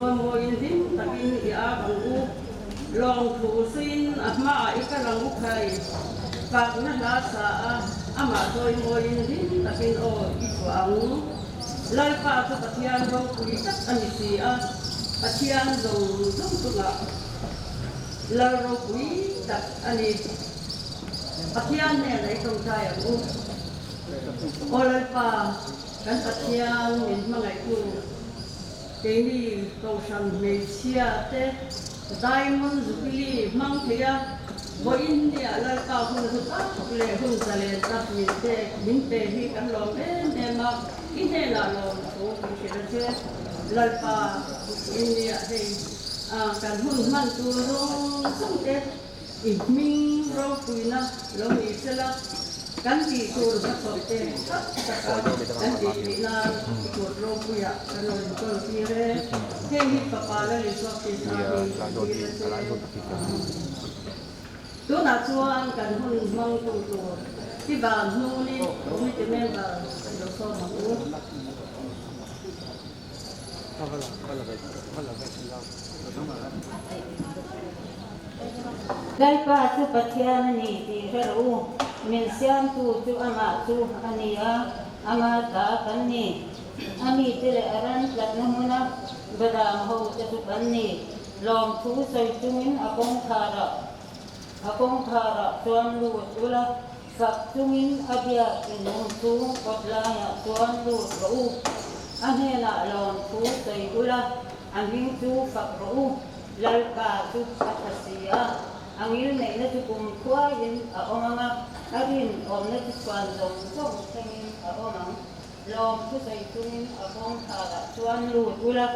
Ngồi tin takin ia bangu long thu sin ama ikalang ukhay pag nalasa ama toy ngồi tin takin o iswang lalpa to patian ro kulitat anisia patian dong tunga laro kui tak ani patian ne lai tong chaya u o lalpa kan patian min mangai ku Kini kausan Malaysia te Diamond Zubili mang thea bo India la ka hun su ta le hun sale ta min te hi kan lo ne ma ine la lo so ki che la pa India he kan hun man tu ro sung te I mi ro kuina lo mi sela kan di tur ba so te kan di na tur ro kuya kan lo ko ti re he hi pa pa la li so ti sa ni tu na chuan kan hun mang tu tu ti ba nu ni mi te me ba lo so ma u Dai pa tu patian ni ti ru min siam tu ama tu ania ama ta kan ni ami tele aran lat na muna badang ho tu kan ni long thu soi tungin akong khara tuan lu ula sak tungin abia inung tu kotlaya tuan lu ru anena long thu soi ula angin tu fak ru lalka tu patasia angil nei na tu kum khua in a omanga arin om na tu swan dong song thengin a omang lom tu sai tungin a bong thara chuan lu ula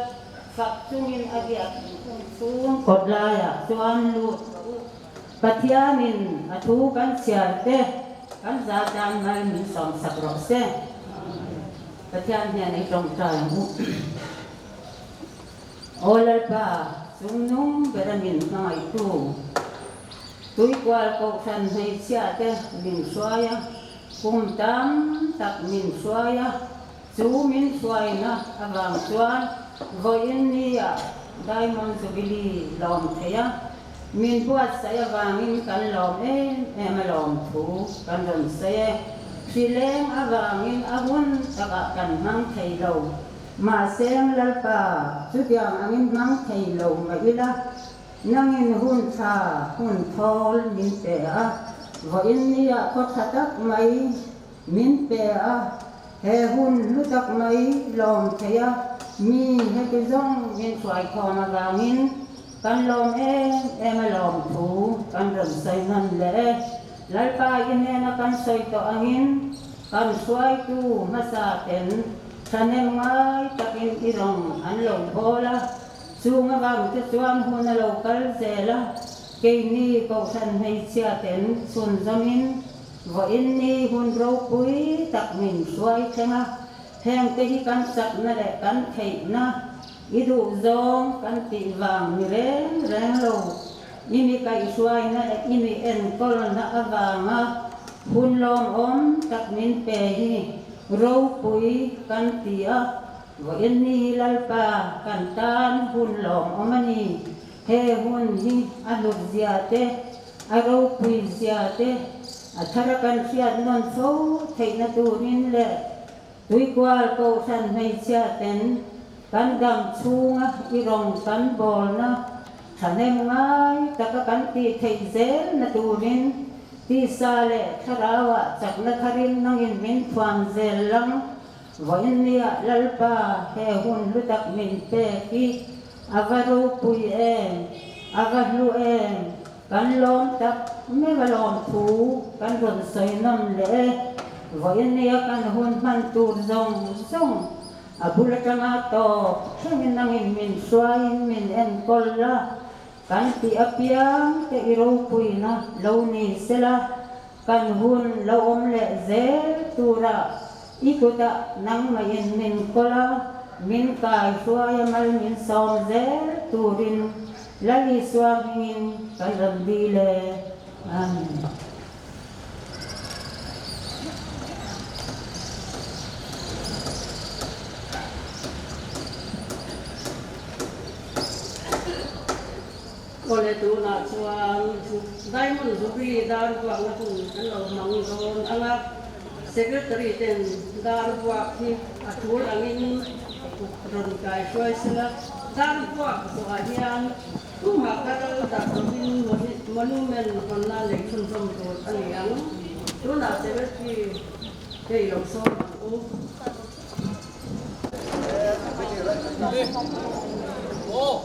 fak tungin abia sung kodlaya chuan lu pathianin a thu kan sial te kan za dan mai min som sakro se pathian ne nei tong tai mu olal pa sungnung beramin ngai tu Tui kwal kau san hei sia te min suaya kum tam tak min suaya su min suaya abang suan voin niya Diamond Zubili lom thea min buat saya wangin kan lom lom thu kan don saya sileng awangin awun taka kan mang thei lo ma seng lalpa chu tiang angin mang thei lo ma ila nangin hun tha hun thol min pe a voin nia ko thatak mai min pe a he hun lutak mai lom thea mi he ke zong min swai khom awangin kan lom lom thu kan ram sai nan le lalpa ine na kan soi to angin kan swai tu masa ten thanem mai takin irong an long bola Sunga bang te chuan huna local zela keini ko san hei sia ten sun zamin vo inni hun ro pui tak min suai thenga heng te hi kan sak na le kan thei na idu zong kan ti wang ni reng lo imi kai suai na imi en kol na awanga hun lom om tak min pe hi ro pui kan ti a Wa inni lalpa kantan hun lom omani he hun hi aluk ziate aro pui ziate atharakan siat non so theina turin le tui kwal ko san hei sia ten kan dam chunga irong kan bol na thanem ngai taka kan ti thei zel na turin ti sale tharawa chakna tharin nangin min phwang zel lang voin nia lalpa he hun lutak min pe ki avaru pui avahlu kan lom tak me galom thu kan ron soi nam le voin nia kan hun man tur zong abula tama to hengin nangin min suai min en kolla kan ti apiang te iro pui na lo ni sela kan hun lo om le zel tura ikuta nang mayin min kola min kai suaya mal min som zel turin lali suamingin kalambile amen Oleh tu nak cuan, dai mun subili dar buang na pun kalau manggon anak sekretari ten dar buang ni atul angin ron kai soi sila dar buang soalnya tu maka dar bin monumen kona leksun som tu aniang tu nak sekretari ke yang so oh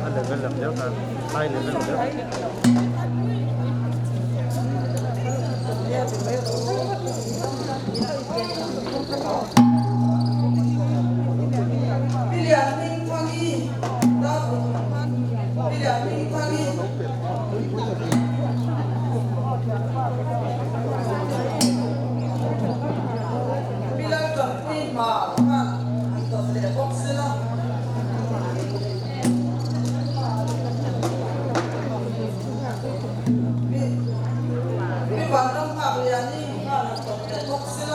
ada เป็นแบบเดียวกันไล่เลยเป็นแบบเดียวกัน Bilianin pagi, bilianin pagi. Bila kami makan, kita sudah boxer. Bila barang bilianin, kita sudah boxer.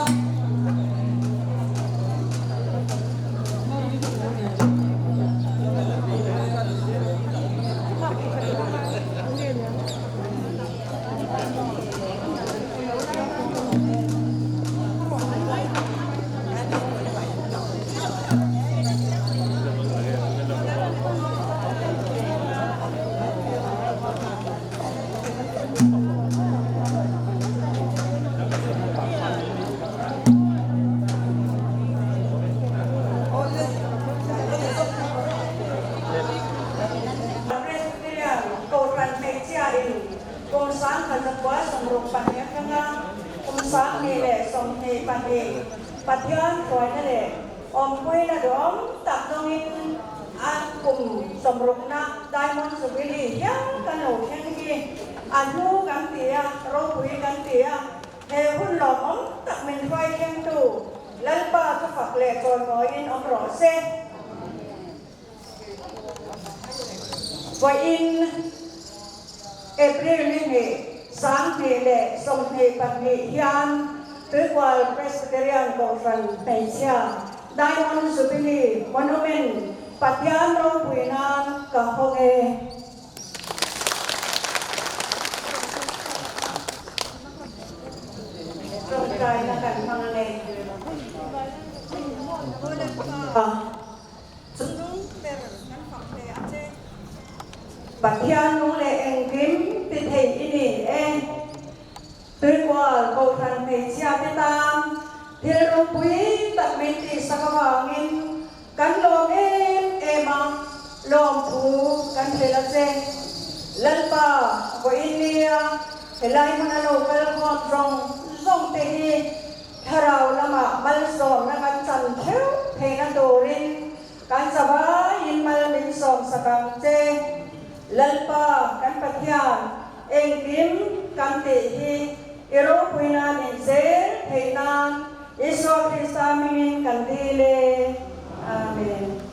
Patian koi na le om koi na dom tak dongin an kum somruk na diamond subili yang kanu yang ki anu kan tia ro kui kan tia he hun lom om tak min koi yang tu lalpa ka fak le koi koi in om ro se koi in April ni sang ni le som ni pan ni yan Spiritual Presbyterian Conference Asia, Diamond Jubilee Monument, Patian Rong Puinan, Kahonge. Rongkay na kan panganay. Patian Rong Le Engkim, Pitay Ini Spiritual Conference Asia Vietnam, Thirung Pui Tắc Minh Tì Sakawangin, Kan Lom Emang Lom Thu Kan Thilase, Lalpa Ko India, Helai Manalo Kalkot Rong Zong Tehi, Tharau Lama Malsom Nakan Chan Theo Thena Dorin, Kan Sabah Yin Mal Bin Som Sakang Che, Lalpa Kan Pathian, Engkim Kan Tehi, Iro Puinan Inzel, Heinan, Iso Kristamin Kandile. Amen.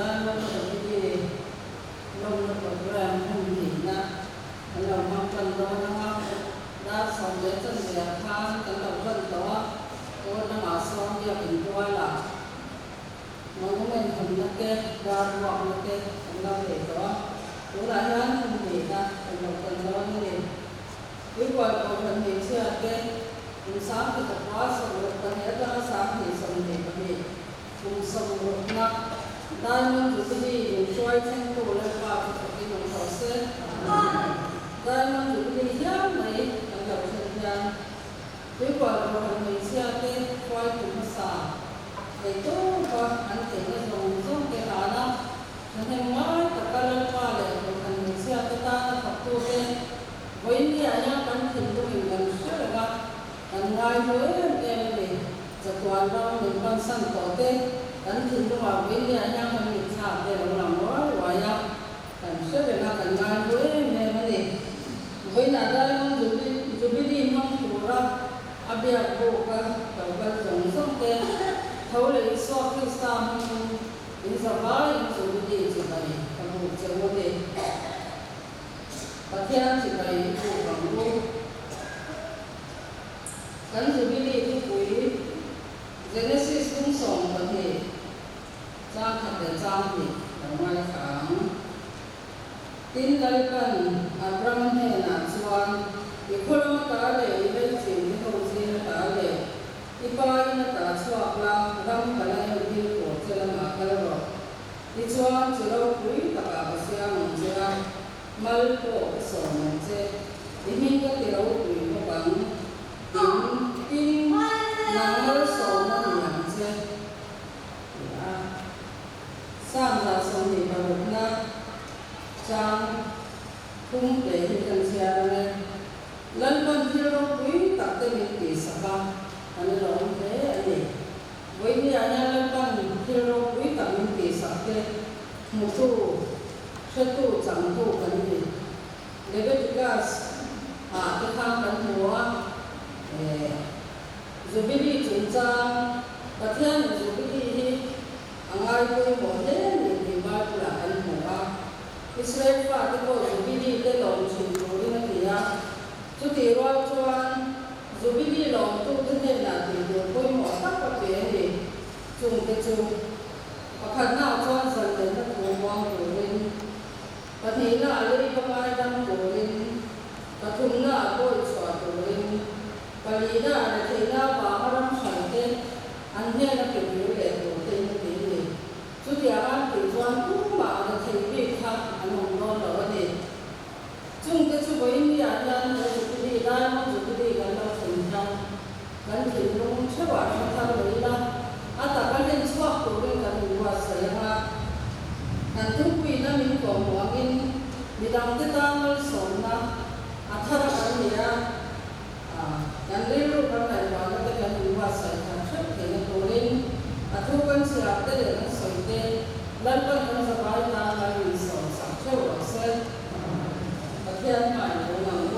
dan nó đi long nó program không gì na anh làm học cần đó nó đã xong để chân để khang cần làm cần đó tôi nó mà xong giờ mình qua là nó mình không được cái ra gọi được cái anh làm để đó tôi lại hắn không gì na anh làm cần đó như này với qua cầu cần gì chưa cái cùng sáng thì tập hóa xong rồi cần hết đó sáng thì xong thì có gì cùng xong rồi na đại môn chủ đi dùng xoay thanh tổ lên vào cái đồng hồ xe đại môn chủ đi hiếm mấy anh gặp chân gian với quả là mình xe cái quay cùng xả để tốt và anh thấy cái dòng sông cái hà nó thành mãi tất cả lên qua để mình xe cái ta tập tu cái với những anh em anh thấy của mình gần rất là gắt anh ngoài với em đểจะtoànเราหนึ่งวันสั้นต่อเต้กันถึงระหว่างเว้นเนี่ยยังมันมีชาติเดียวหลังร้อยว่ายังกันเชื่อเวลากันงานเว้ยแม่มันเองเว้นอะไรมันจะไม่ดีมันถูกรับอาเบียโบกันกับกันสงส่งเต้เขาเลยสอบที่สามมันสบายสุดดีสุดไปกันหมดจะหมดเลยประเทศสุดไปถูกบังคับกันจะไม่ดีที่คุยGenesis cũng sống có thể trang thật để trang thì ở ngoài kháng tin lấy cần Abraham hay là chuan thì khôn ta để bên chỉ cái câu gì ta để đi bay nó ta chuộc la ram cái này đi của chơi là cái đó đi chuan chỉ đâu quý ta cả cái xe mình chơi mal cổ cái sổ mình chơi đi mình cái điều quý nó bằng tin năng nó sổ nó nhàng chơi sang là xong thì vào được na trang cung để thì cần xe này lần lần khi nó quý tập tới mình kỳ sắp ba anh là ông thế anh ấy với như anh em lần lần khi nó quý tập mình kỳ sắp thế một tu sẽ tu chẳng tu cần gì để biết cái cái khang cần mua dù biết đi chúng ta và theo dù biết đi anh ai cũng muốn thế thì mai là anh mua Israel và cái bộ dù biết đi cái lòng chúng tôi nó thì chú thì rồi cho anh dù biết đi lòng tôi thế nên là thì được tôi mở tất cả cái thì chung cái chung và khả nào cho anh dần đến nó cũng mong của mình và thì là lấy các ai đang của mình và thùng là tôi xóa của mình và lý là thì là và họ đang xoay tên anh nghe là kiểu như để của tên cái gì chú thì anh thì cho anh cũng bảo là thì việc khác anh không lo đó thì chung cái chú với như anh là chú đi ra mà chú đi gần đâu thành ra gần thì nó cũng chưa bảo nó tham đấy là ta cái lên xóa của mình là mình qua xảy ra anh thức quy là mình có một mình đang cái ta mới sống là thara cái gì dan lelu kan dan wala kan luasa kan syuk dengan turin atau kan siapa dengan soite dan kan sebagai nama Yesus sakit wasel bagian mana orang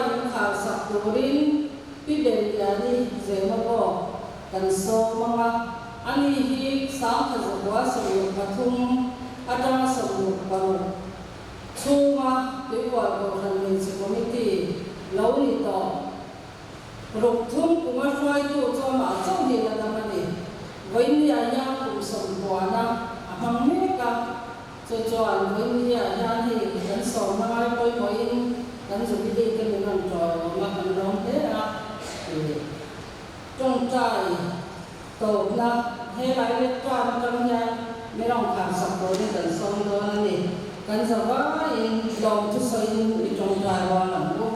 những khảo sát đồ rin biết đến là đi dễ mà có cần số mà anh hi sáng thật quá sự mà thung ada sự vào chu mà để gọi vào thành mình sự committee lâu đi to rục thung cũng mà xoay tu cho mà trong gì là làm gì với nhà nhà cũng sống qua na hàng mấy cả cho anh với nhà nhà thì vẫn sống mà ai coi coi vẫn dùng đi cái mình làm trò mà mình làm thế à trong trai tổ na hay lại biết qua trong nhà mấy ông cảm sắc đồ đi tận sông đó này cần sao quá in lòng chút soi in trong trai hoa làm luôn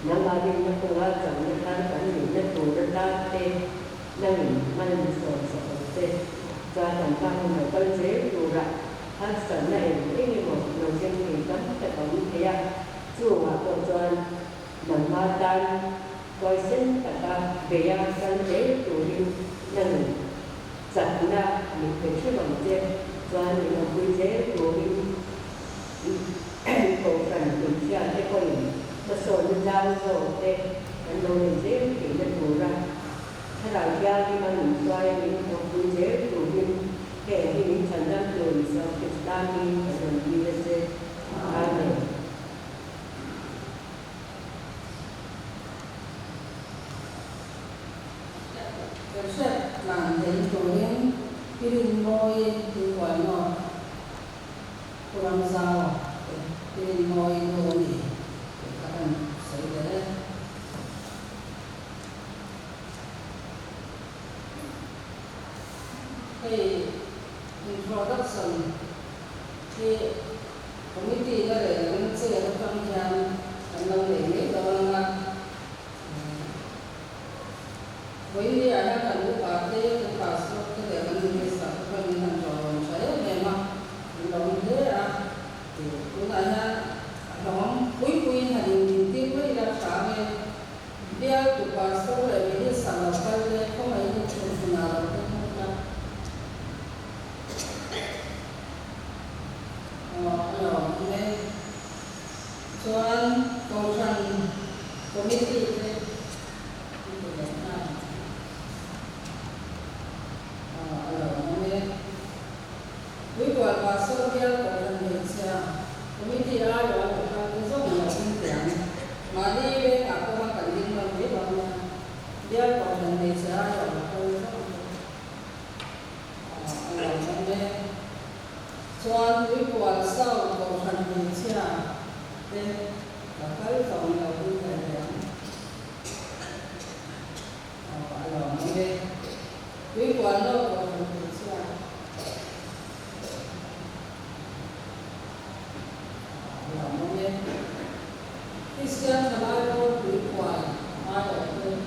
nangaling na tungasan na tantanin na turadate namin manso sa pagse sa tantanin na kalse tura hasta na ini mo no siyempre kanta kaya suwa ko dyan namatan koisen kata beya sanjay turin namin sa na ni peshe bangje dyan ni mabuze turin ko kan kunsiya te ko so the down so and no is there the pura hara ya ni man try ni ko buje to him ke ni chanda to so istani and ni se amen Set làm đến tối pin môi thì quả ngọt kurang sao pin môi đồ gì akan saya cái introduction thì committee đó là những sẽ trong gian anh long để biết đó là với ai đang cần cái bà thế cái bà số cái để anh đi sao cái mình làm rồi saya memang long thế à thì chúng ta đó cuối hành tin với là xã về dia tu pastor là vì sao phải không ai đi chung nào nên soal kausan komite với quả pastor dia kausan Malaysia komite là mà đi về cả công an cảnh linh bằng biết bằng dia còn là người sẽ ra rồi tôi làm trong đây cho với quả sau còn thành người sẽ đây là cái phòng nào cũng phải làm trong đây với quả nó còn thành người sẽ làm trong đây Christian Bible required Bible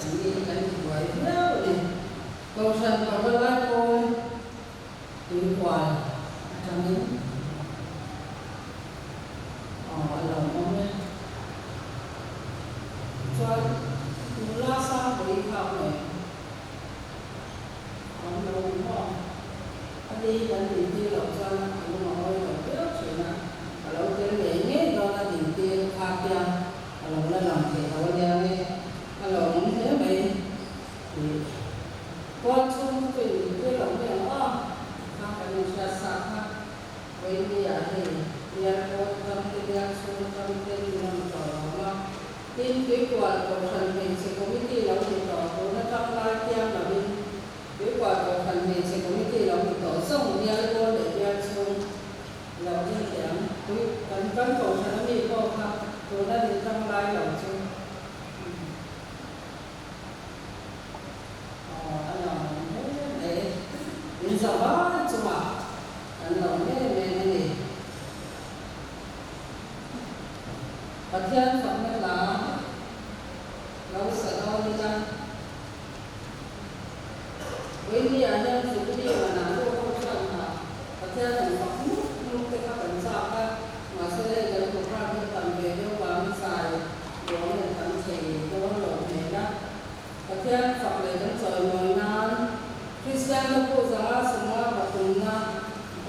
ini kan dibuat ni kausan Bible required macam ni alam soal mula sa beri kau ni alam đi đến điểm tiêu lộc sơn cũng mà ôi là rất sự nè lâu tiên để nhé đó là điểm tiêu khác nhau lâu là làm thì lâu ra đi lâu cũng thế vậy thì con chung thì cái lòng cái đó khác cái mình sẽ sát khác với đi à thì đi ăn con trong cái đi ăn xuống trong cái đi làm trò đó tin cái quả của thần mình sẽ có cái gì lâu thì trò của nó trong lai tiêm là đi cái quả của phần này sẽ có những cái lòng tổ sông đi ăn con để đi ăn xuống lòng như thế cái phần cầu nó bị co khắp rồi nó đi trong lai lòng xuống anh lòng để đến giờ đó chung à anh lòng cái này và thiên phật mới là lâu sợ đâu đi ra với đi anh em chúng đi mà làm đâu không cần hả và theo thành phật lúc cái các bạn sao các mà sẽ đây là một ra cái tầm về đâu bám xài đó là tầm thì đó là này đó và theo phật này trong trời ngồi nan Christian nó cô giáo semua và cùng na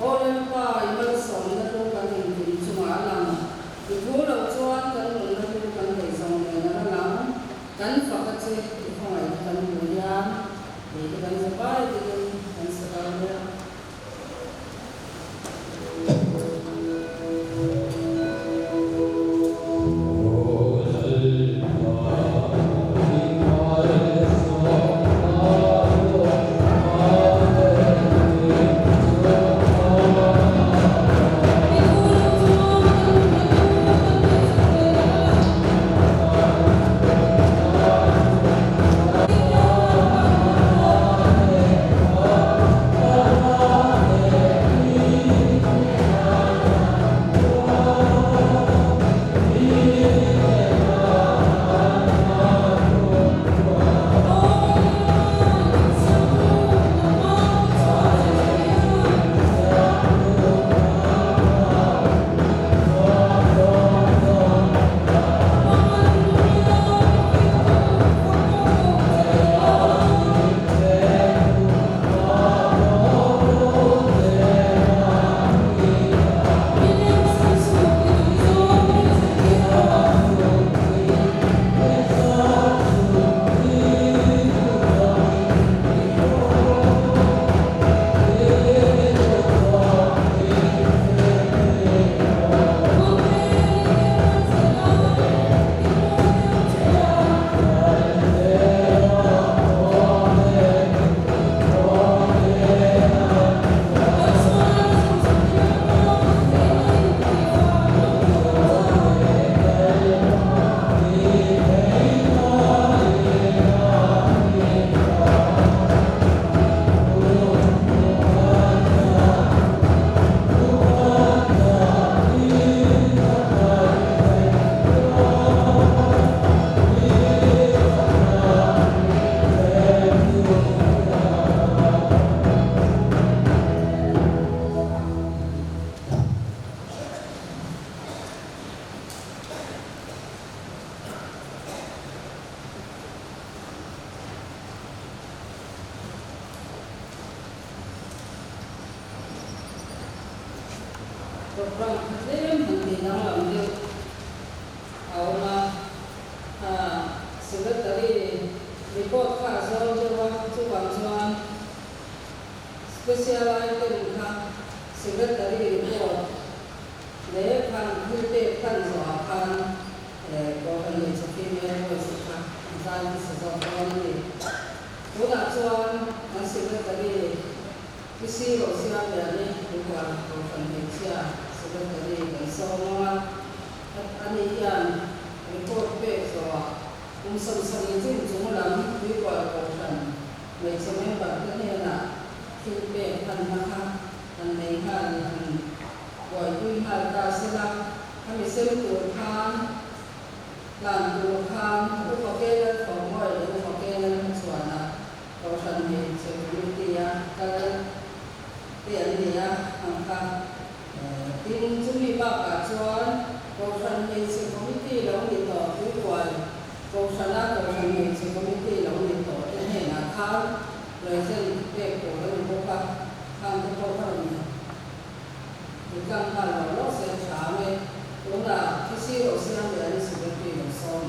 orang pa imal sống nó đâu cần hình chung á làm thì vô đầu cho cần mình nó đâu cần phải sống này nó làm cần phật cái gì không phải cần người nhà thì cái cần phải thì cần sekarang program kadem handi nang lamde auna secretary report ka zo jawa chu wang chuan special item ka secretary report le khan hilte khan zo khan ko kan le chaki me ko sa zan sa zo ni oda chuan an secretary kisi ro sia le ni ko kan le sia secretary kan so ma ani yan report pe so sam sam jin chung lam ni ko kan le cheme ba ne na hilte khan ha kan nei ha ni gọi quy hạt ca sẽ là anh mình xem tuổi khám làm tuổi khám cũng có cái là phòng gọi là cũng có cái là chuẩn là có phần gì sẽ có cái cái tiền gì hàng khám tin chúng mình bảo cả chuẩn có phần gì sẽ có cái đóng điện thoại cuối cùng có phần là có phần gì sẽ có cái đóng điện thoại thế này là khám rồi sẽ về của nó cũng có khám cũng có phần Ikan kalau lo saya cakap, orang kisi orang yang dari seperti macam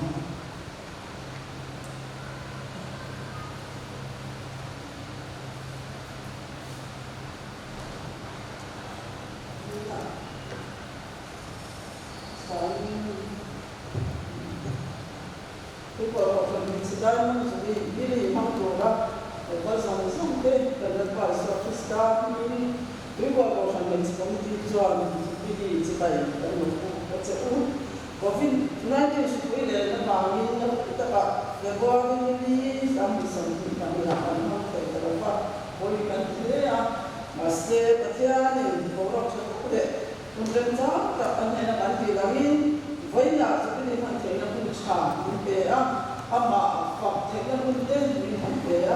People often sedang jadi diri mampulah, bersama sampai terdapat suatu start ini. People often community jual diri sebagai macam COVID-19 sebenarnya namanya kita berbuat ini sambil kami lakukan terdapat polikan dia masih berjalan orang seperti untuk tak hanya nanti lagi banyak seperti nanti nak ucap dia ama fakta mungkin dia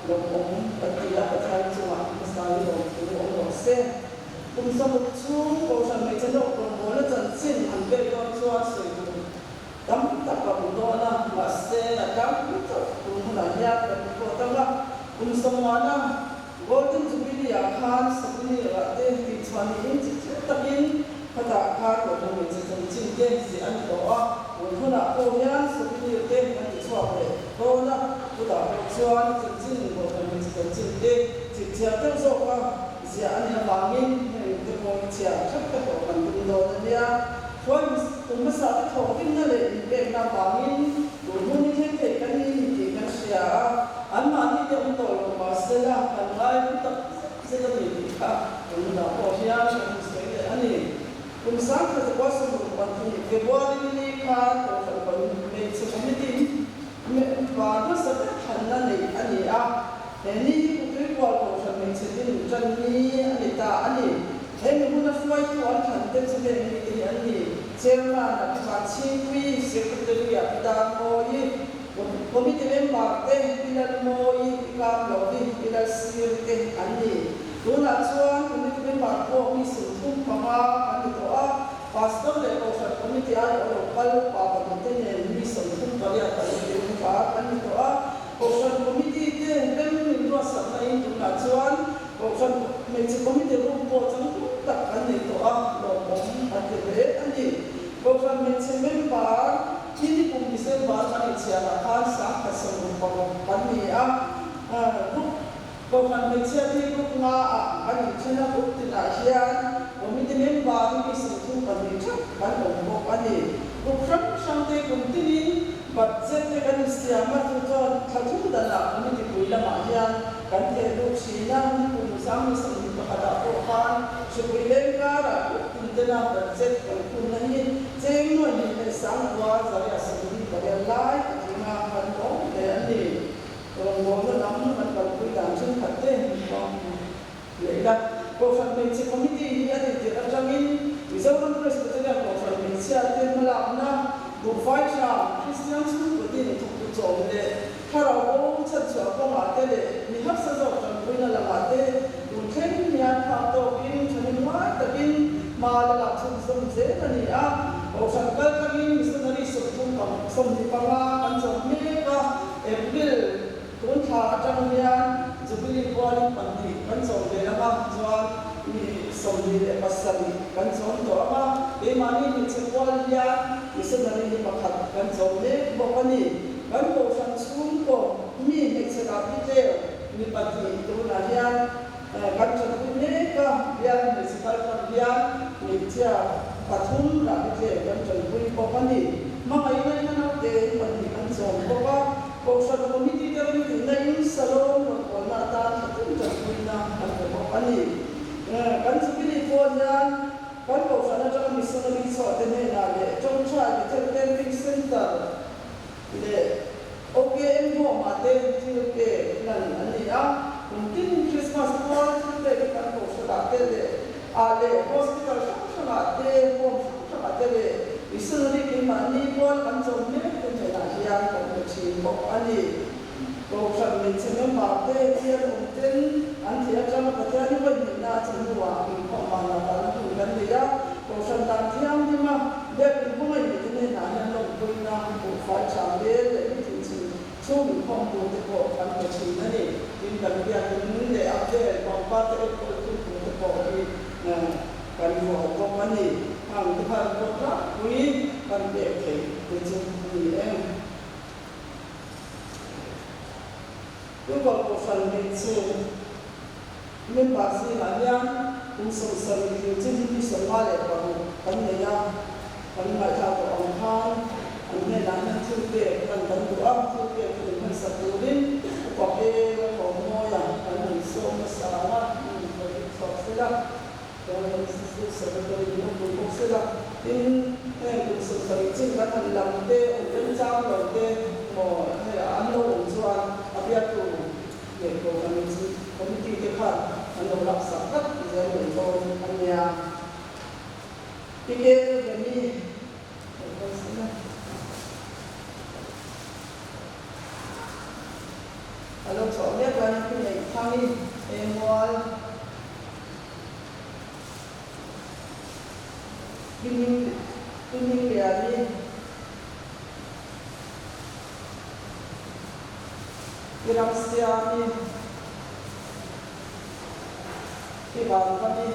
lopong bertiada berjalan cuma misalnya lopong se kumsam tu kausan macam tu kalau jangan ambil kausan sesuatu tam tak kabudona masih nak itu kumulanya berkotanya kumsam mana golden jubilee akan sebenarnya ada di Chinese Institute tapi pada akar orang macam cinta si andoa untuk nak koyan sebenarnya dia nanti suara kola sudah suara cinta orang macam cinta cinta tu soal si ane bangin itu pun cinta kita orang berdua dia tuan masa tu kita le kita bangin dulu ni kita ni kita siapa anmani dia untuk masalah kan lain tak sedang kita untuk koyan sebenarnya ane Kumsang kita kuasa berbantu Februari ini kan kalau community bagus sangat hanna ni ani ini kita kuat kalau menjadi jadi ani tak ani ini guna suai tuan hantar sebenarnya ini ani chairman kaci kui secretary kita moi komite member bila moi kita lobby bila sirte ani Dua cuan komite member ko isutum pama ani toa pastor le ko komite ai lokal pa komite ni isutum kaya komite pa ani toa ko komite ke dem dua sampai dua cuan ko komite rum ko jang tak ani toa lokong ate ani ko komite member ini komite member ani siapa kan sa kasong ko pani Bukan menjadi rumah kan cina bukti nasian, komite member ini sentuh pendidikan kan orang ini. Bukan sampai komite ini budget kan istiamat itu terjun dalam komite bulan nasian kan terus siang kumsam sentuh pada orang sebelum cara tentang budget kan ini jangan ini sanggup saya sendiri pada lain jangan handong ini. Orang nama macam kita macam kata, lepas konferensi komite ini ada terjamin. Bisa orang terus bercakap konferensi ada melakna berfaiz Kristian seperti itu tujuan le. Kalau orang cakap apa le, ni hafsa orang punya lamate, mungkin ni atau ini jadi mana tapi malah langsung semua ni orang kali misalnya sebelum semua pernah macam mereka April Tuan cakap jubilee kuali pandi kan soal dia nama jual ini soal dia pasal kan zon to ama e mani ni chewal ya isenari ni pakhat kan zon le bokani kan ko san sun ko mi ni sera pite ni pati to na hian kan chon ne ka bian ni sikal kan bian ni chia pathum la pite kan chon pui bokani mga inay na natin pati kan zon boka ko sa committee ka rin na in salon ko na ta pathum chon pui na kan bokani kan sabili po yan kan ko sa na jang missionary so tene na le chong cha ke training center le OKM mo mate ke nan ani a mungkin Christmas call te kan ko sa te le ale hospital sa te mo sa te le missionary ke mani po kan chong ne te na ya ko chi mo ani ko sa min chen ma te ye ten an thia chama patya ni ba ni na chen wa ki ko ma na ta tu kan ni ya ko san ta thiam ni ma de ki ko mai ni ne na na lo ko na ko fa cha le le ti chi so mi ko ko te ko kan ko chi na ni in kan ya ni le a te ko pa te ko tu ko ki na kan ko ma ni ang tu ha ko ra wi kan de ke te chi ni em tôi còn một phần hình sự nên bác sĩ là nhang cũng sống sống thì trên đi sống qua lại còn vấn đề nhau còn ngoại thao của ông Phan anh này là những thứ về cần tận đủ ấp thứ về thì mình sẽ tự đến có cái có môi là mình sống sao á mình phải học sẽ là rồi mình sẽ được những cái cũng sẽ là tin này cũng sống sống trên các thành làm thế dân giao rồi thế mà hay là ăn lâu uống choan biar tu để có kami kita kan anda laksakan jadi untuk hanya fikir demi kalau soalnya banyak punya kami emual ini dia ni Kirangsiani, Kibangani,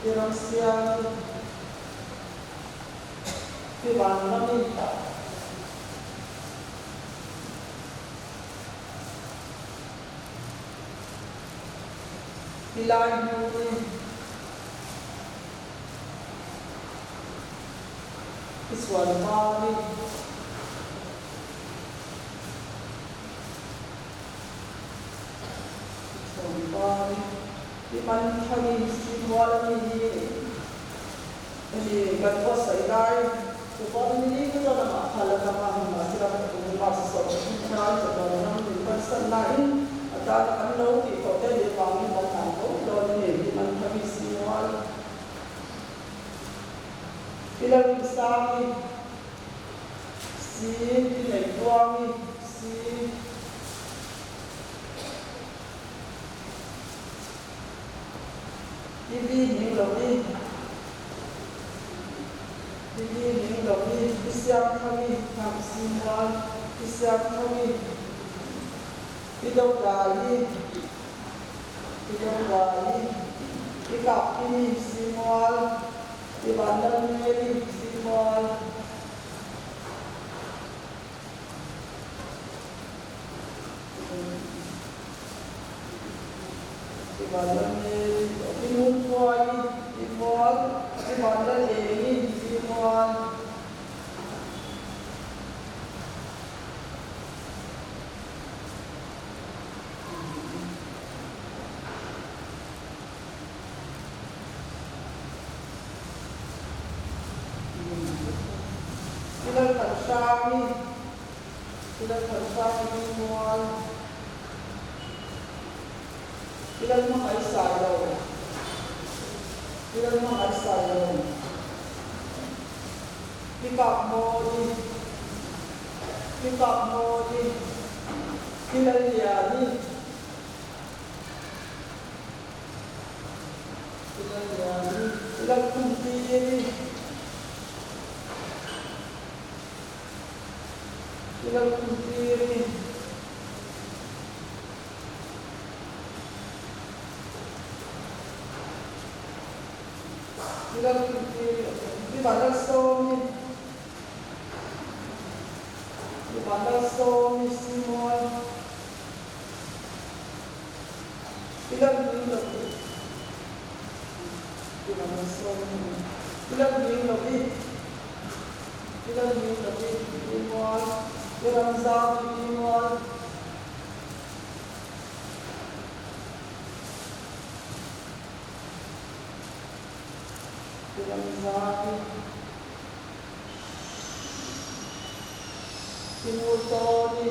Kirangsiani, Kibangani, Kilayuni, Iswalmani, di mana kami semua ini kan bos saya supaya ini kita nak halau kami masih dapat mengupas sesuatu yang sebenarnya bukan senang atau anda di kota di kami makan dan ini di mana kami semua tidak bisa si tidak kami si Bibi những lộc đi siap kami tham simpan siap kami hidup dari ikap ini simpan di bandar ini simpan di bandar ini Imuan, di mana ini Imuan, tidak tersami Imuan, tidak mengaisai. Kita memang ada sayang. Kita modi, kita lihat kita kumpiri, 우리 만났어, 미스모아. Ilang din lagi. Ilang din lagi. Imuan. Ilang sabi imuan. Ilang sabi. Timutoni.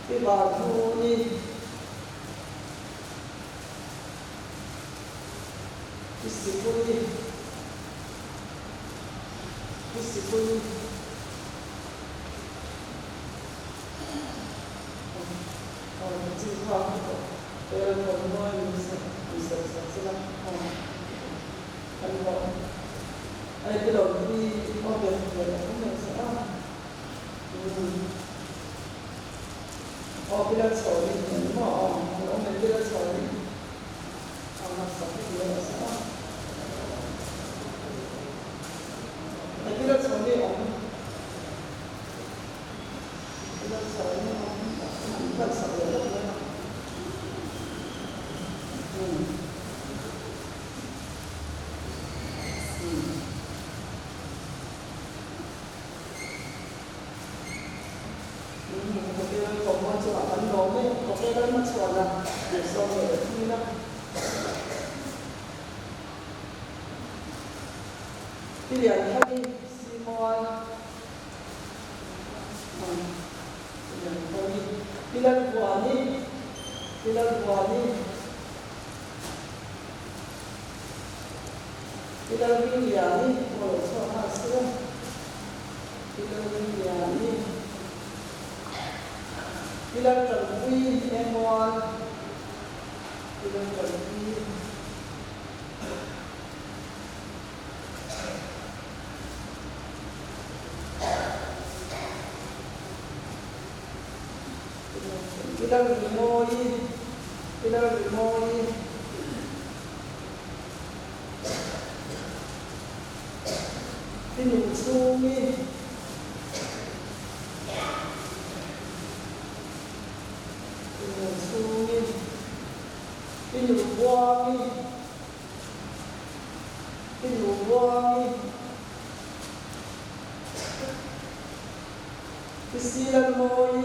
Ibaduni. Isipuni. Pilihan kami semua. Pilihan buani. Pilihan biliani. Kalau soal hasil. Pilihan biliani. Pilihan terpui emuan. Pilihan terpui. Ilang limoi. Pinusumi. Pinubuangi. Isilan moi.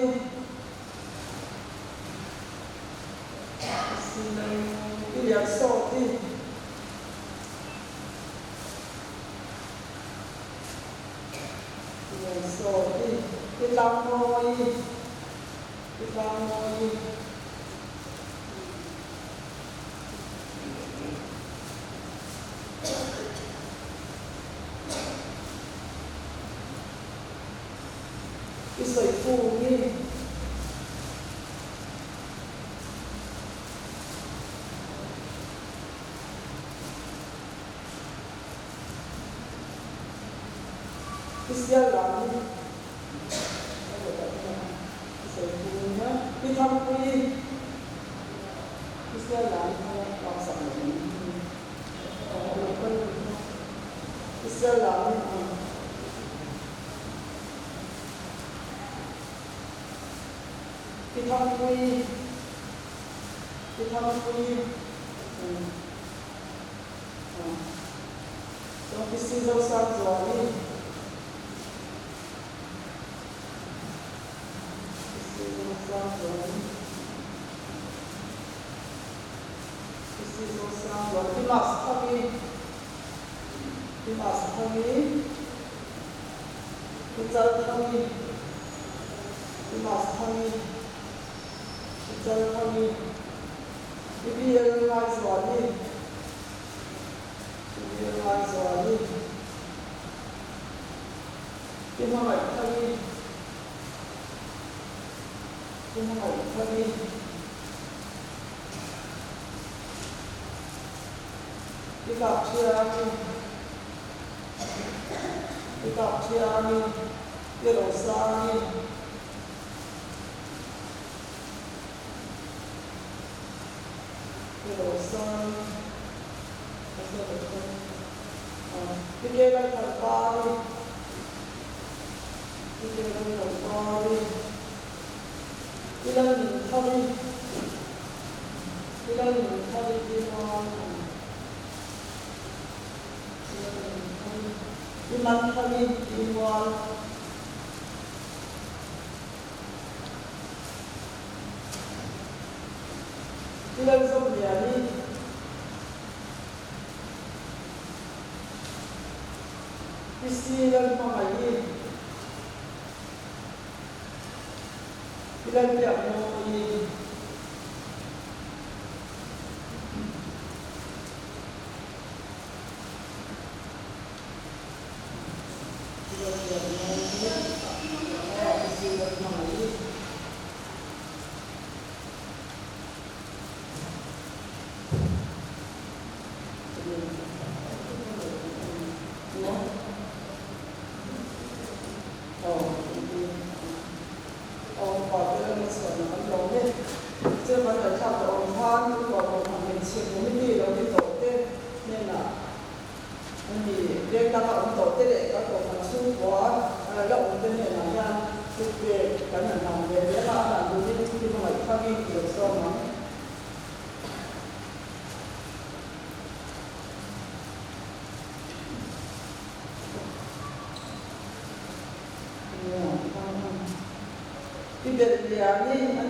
Pilihan soti. Ilang moi. Isoy fungi. Isialami. Isoy fungi. Pitangpui. Isialami. Isialami. Pitangpui. So pisizaw sa Johnny. Ikap Pero Sani, Pikiran terpari, ilan tadi diwan, ilan tadi diwan, ilan sebenarnya. Istilah pemain, ilan dia mau ini, istilah pemain.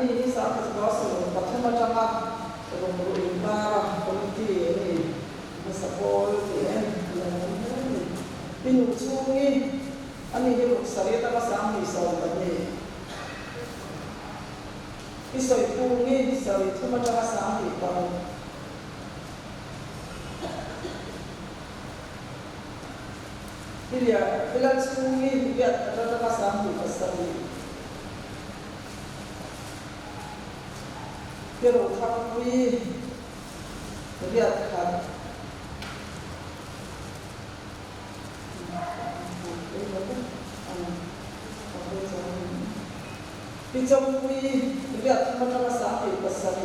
Ini sahaja sebuah macam-macam kalau impara komite ini masapol pinuntungi ani hidup saya tak sami soalnya isoy pungi saya cuma tak sami tahu dia bilang sungi dia tak sami pasal Pero kami lihat kan, Pijam kami lihat macam sahaja pasal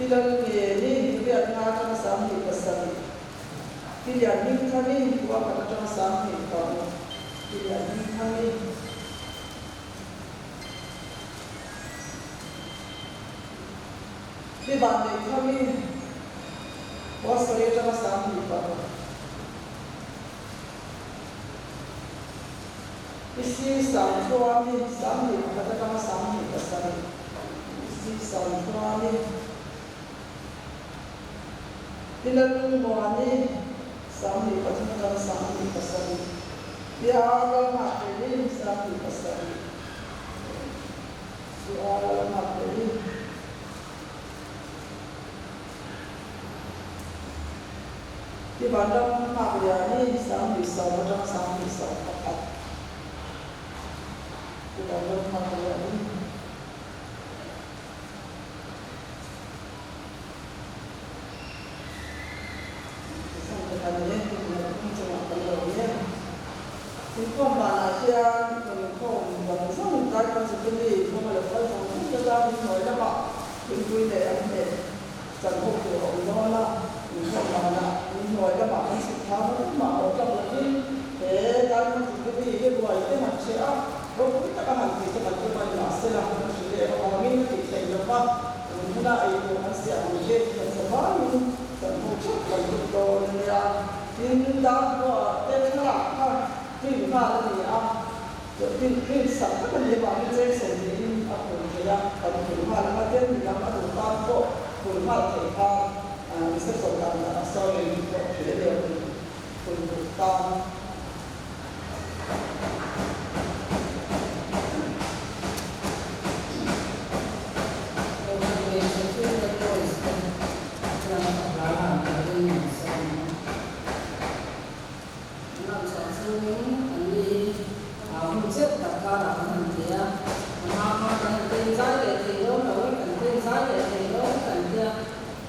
Pilihan ini lihat macam sahaja pasal Pilihan ini kami buat macam sahaja kalau Pilihan ini kami Di banding kami, was saya cakap sahih pada. Isi santuani sahih, kata kama sahih pasal. Isi santuani, dilalu muani sahih, kata kama sahih pasal. Dia alam materi sahih pasal. Dia alam materi. Di bandang Maryani sang bisa macam sang bisa tepat. Di bandang Maryani sampai hari ini kita cuma perlunya. Untuk Malaysia, untuk bangsa kita seperti Malaysia, kita dah mulai dapat include yang ini. Jangan lupa orang Untuk mana mulai dapat mensupport mau lagi dalam hidup buat itu macam kalau kita kan kita bagaimana masalah masalah orang ini kita dapat mula itu masih ada sesuatu dan muncul lagi dunia tindak buat teknologi tinggal ni jadi sampai dia bagi saya sendiri apa dia kalau tinggal macam ni yang ada tanpa tinggal kita bisa soal asal ini tidak berhutang.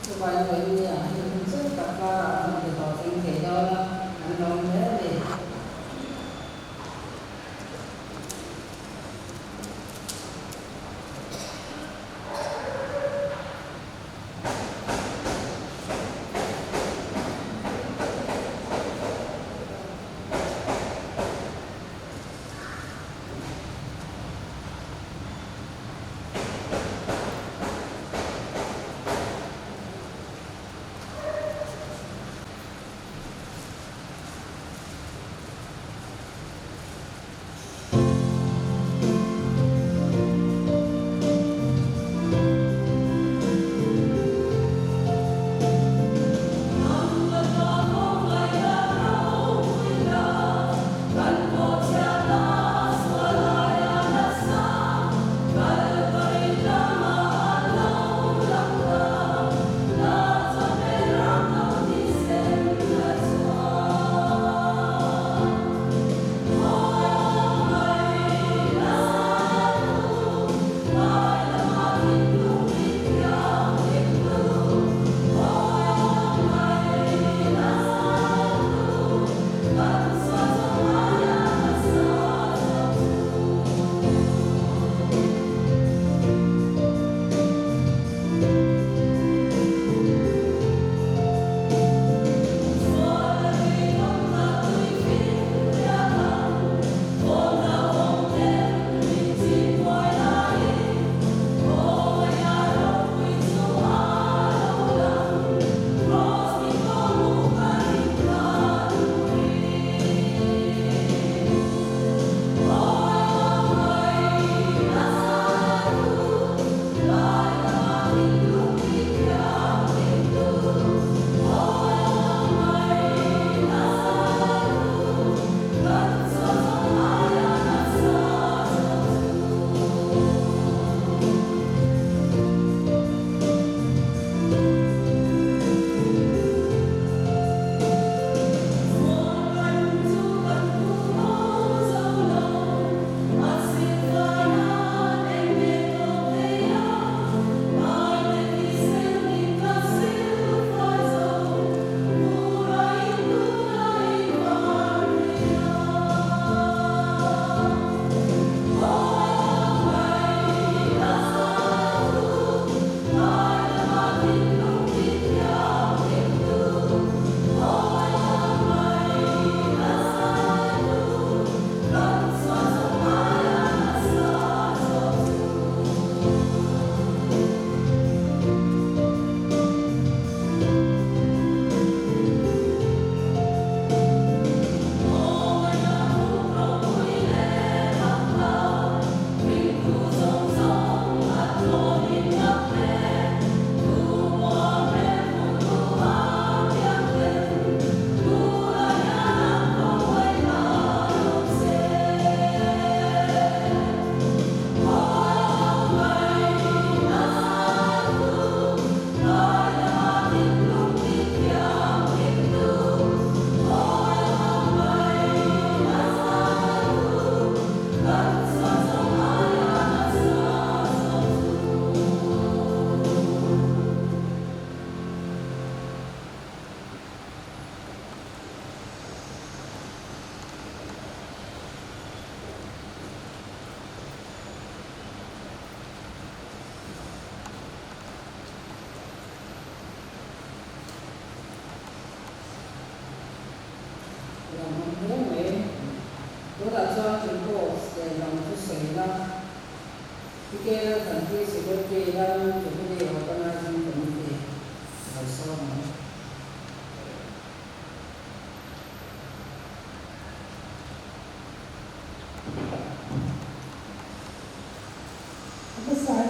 Supaya ini ya, itu tak apa, kita tahu sih, kita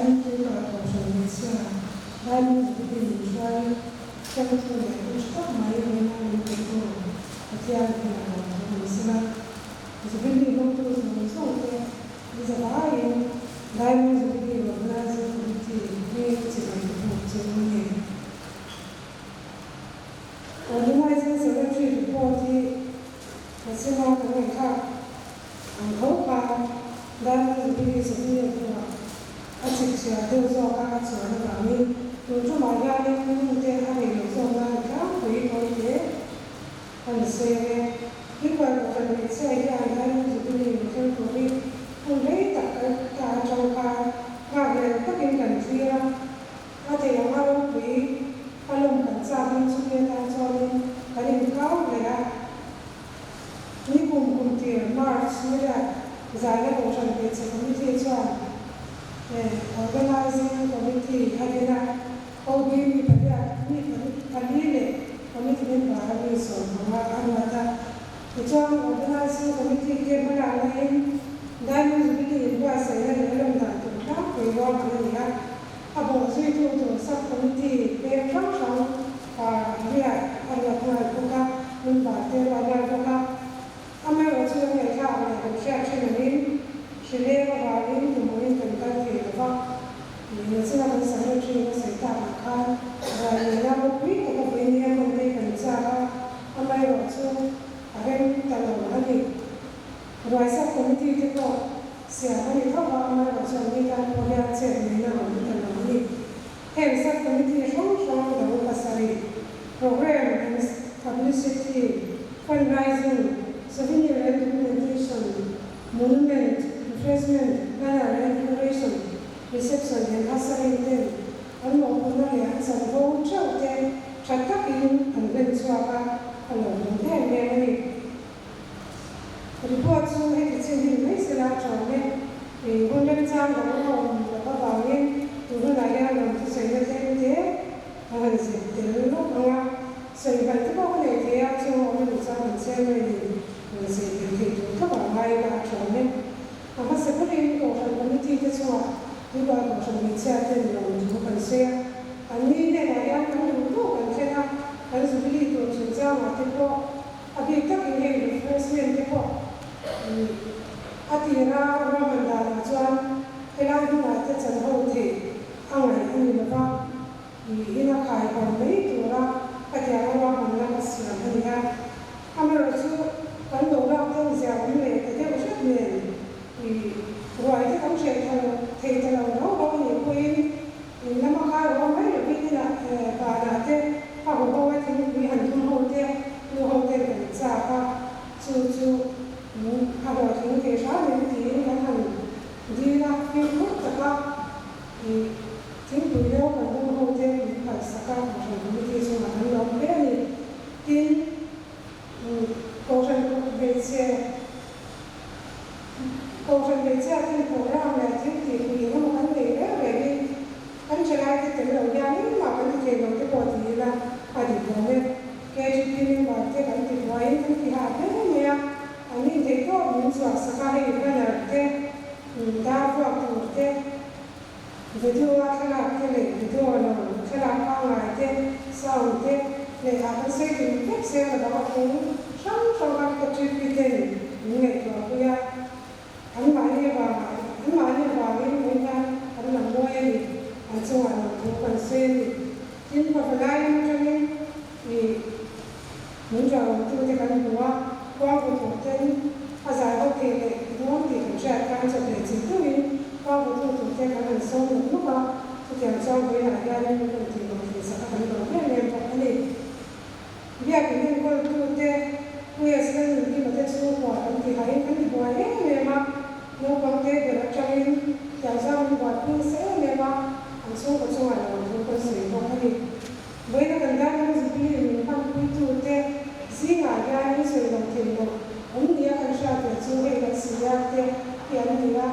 anh tôi là tổ chức người xưa đang đi từ bên Israel trong cái tuần này cũng rất mấy ngày nay mình cũng có ở nhà thì là tổ chức người xưa thì bên đi đâu tôi cũng sống thế bây giờ là em đang đi từ bên Brazil thì đi chỉ là một chỗ này organizing secretary report thì là xin nói với người khác anh hậu cả đang đi từ bên Israel Asiksia tu so ka so na kami tu chu ma ya ni ni te ha ni so na ka koi koi te an se ki pa ko ni se ya ya ni tu ni ko ko ni ko le ta ka chau ka le ta kin kan tri ra a te ya ma ro koi a lom kan sa ban su ye ta so ni ka ni ka le ya ni kum te march ni la za le ko chan pe se ni te so organizing committee hadina ogi ni pada ni kadile committee ni bahagi so ma anata itu organizing committee ke mana lain dan juga buat saya dalam data tak keluar dari ya apa itu sub committee ke orang dia ada buka membantu ada buka amai waktu yang mereka ada kerja ni Chile và đến từ một bên cần can thiệp vâng thì sẽ là một sản phẩm chuyên sẽ tạo ra và người ta một biết của các bên em công ty cần ra hôm nay vào chung ở bên tàu là gì rồi sau công ty tiếp tục sẽ có những các bạn mà vào trong đi ra có nhà sẽ đến nào cũng tàu là gì hiện sau công ty không trong đầu pasari program and publicity fundraising souvenir documentation monument refreshment, banner decoration, reception and assembly. Anh một con người anh sản vô châu tên chặt các in anh bên xóa ba anh làm những thế này này. Report số hay thì trên hình mấy sẽ là tròn này. Thì con dân trang đã có hồng đã có vào lên từ hôm nay làm cho xảy ra thế thế. Anh sẽ từ lúc đó xảy ra tất cả cái này thế cho mình sang mình xem này mình sẽ thì các bạn hay là tròn này. Maka seperti itu kalau komite itu semua juga kalau inisiatif yang bukan saya, ini negara yang dulu kan kita harus beli itu juga mati kok, tapi tak ini refreshment kok, atira orang mandala jual, kita itu mati cenderung di, angin ini lepas, ini nak kaya kalau itu orang, atira orang mandala siapa dia, kami harus kalau orang tu siapa ni, kita harus ni. Rồi cái công chuyện thì là nó có nhiều quên nó mà khai có mấy được cái là và là thế họ cũng có cái thì hành thông hậu thế như hậu thế là giả và chú họ bảo chúng thì sáng đến thì nó thành đi ra phiên phúc tất cả thì chính vì đâu còn thông hậu thế phải sạc cao của chúng thì chúng là nó bé này tin câu chuyện về xe câu chuyện về cha thì program này thì nó một vấn đề rất là đi anh sẽ lại cái đầu nhà nếu mà anh thì nó cái bộ thì là phải đi vào bên cái chuyện này mà cái anh thì ngoài anh thì hạ thế này anh nhìn thấy có những sự sắp hay cái này cái đa phần của cái video cái là cái này video là cái là bao ngày cái sau cái để anh sẽ tìm cách xem là đó cũng sống trong các cái chuyện cái này những ngày của tôi anh nói như bà với người ta anh làm mua gì anh xong rồi cũng còn xem nhưng mà phải lại cho nên thì những giờ tôi thì cần mua qua một cuộc tên à giải có thể để muốn thì cũng sẽ can cho để chính thức qua một cuộc tên là mình xong một lúc đó thì làm sao với lại gia đình mình thì sẽ có những cái này có cái này việc cái này tôi tôi sẽ làm gì mà tôi số của anh thì hãy cái gì của anh này mà nó có thể để cho nên làm sao mình gọi tôi sẽ này mà anh số của số này là tôi có sử dụng cái gì với nó cần ra những gì mình không tôi tôi gì mà ra những sử dụng tiền đồ ông đi ăn sao để chú ý cái sự ra thì anh đi ra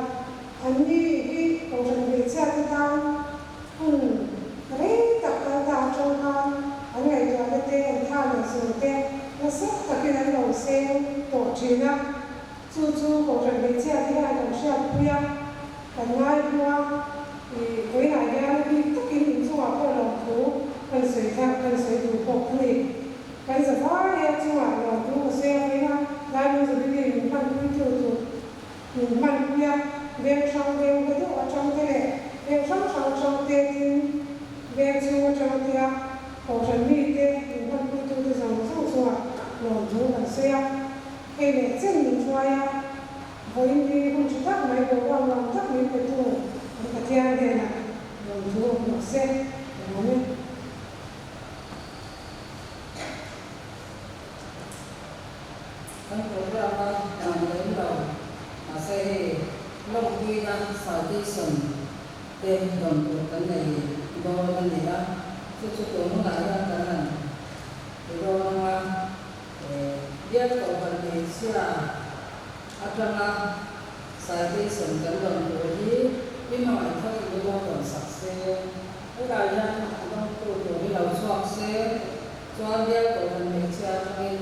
anh đi cầu trần về cha cho tao đấy tập tao trong con anh ngày đó cái tên anh tha là sử tên nó sắp tập cái này đầu xe tổ chức á chú cầu trần về cha thì ai cũng sẽ bia còn ngay qua thì với lại nha thì tất cả những số học của lòng thú cần sửa sang cần sửa đủ bộ thì cái giờ đó em chung là lòng thú của xe với nó ra như rồi đi mình mang cái tiêu mình mang cái về trong về cái đó trong cái này về trong cái về trong cái hồ sơ mi cái mình mang cái tiêu dòng số lòng thú của xe cái này chân mình cho ya với những con chó thắt này của con lòng thắt mình phải tu cái thiên này là lòng thú của xe đúng Anh tôi ra làm đến đầu mà xe long quy ra citation tên đồng của cái này đo cái này đó chứ tôi lại ra cái này thì đo là biết cầu phần này xưa là citation cái đồng của gì nhưng mà phải thôi thì đo còn sạch xe cái đại gia nó tôi đi đầu xoạc xe cho biết cầu phần này xưa nên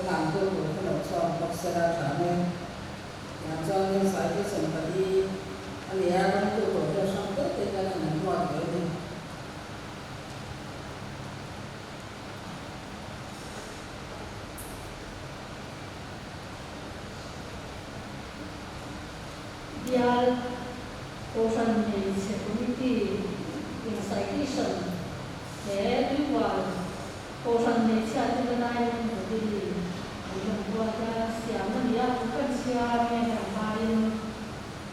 làm tôi cũng có đọc cho bác sĩ đã trả lời làm cho những sai cái sản phẩm đi anh ấy đang tôi cũng cho xong tất cả các ngành hoạt động đi Biar kosan di security citation để đi qua kosan di chat cái này thì mình qua ra xem nó dia bukan siapa yang main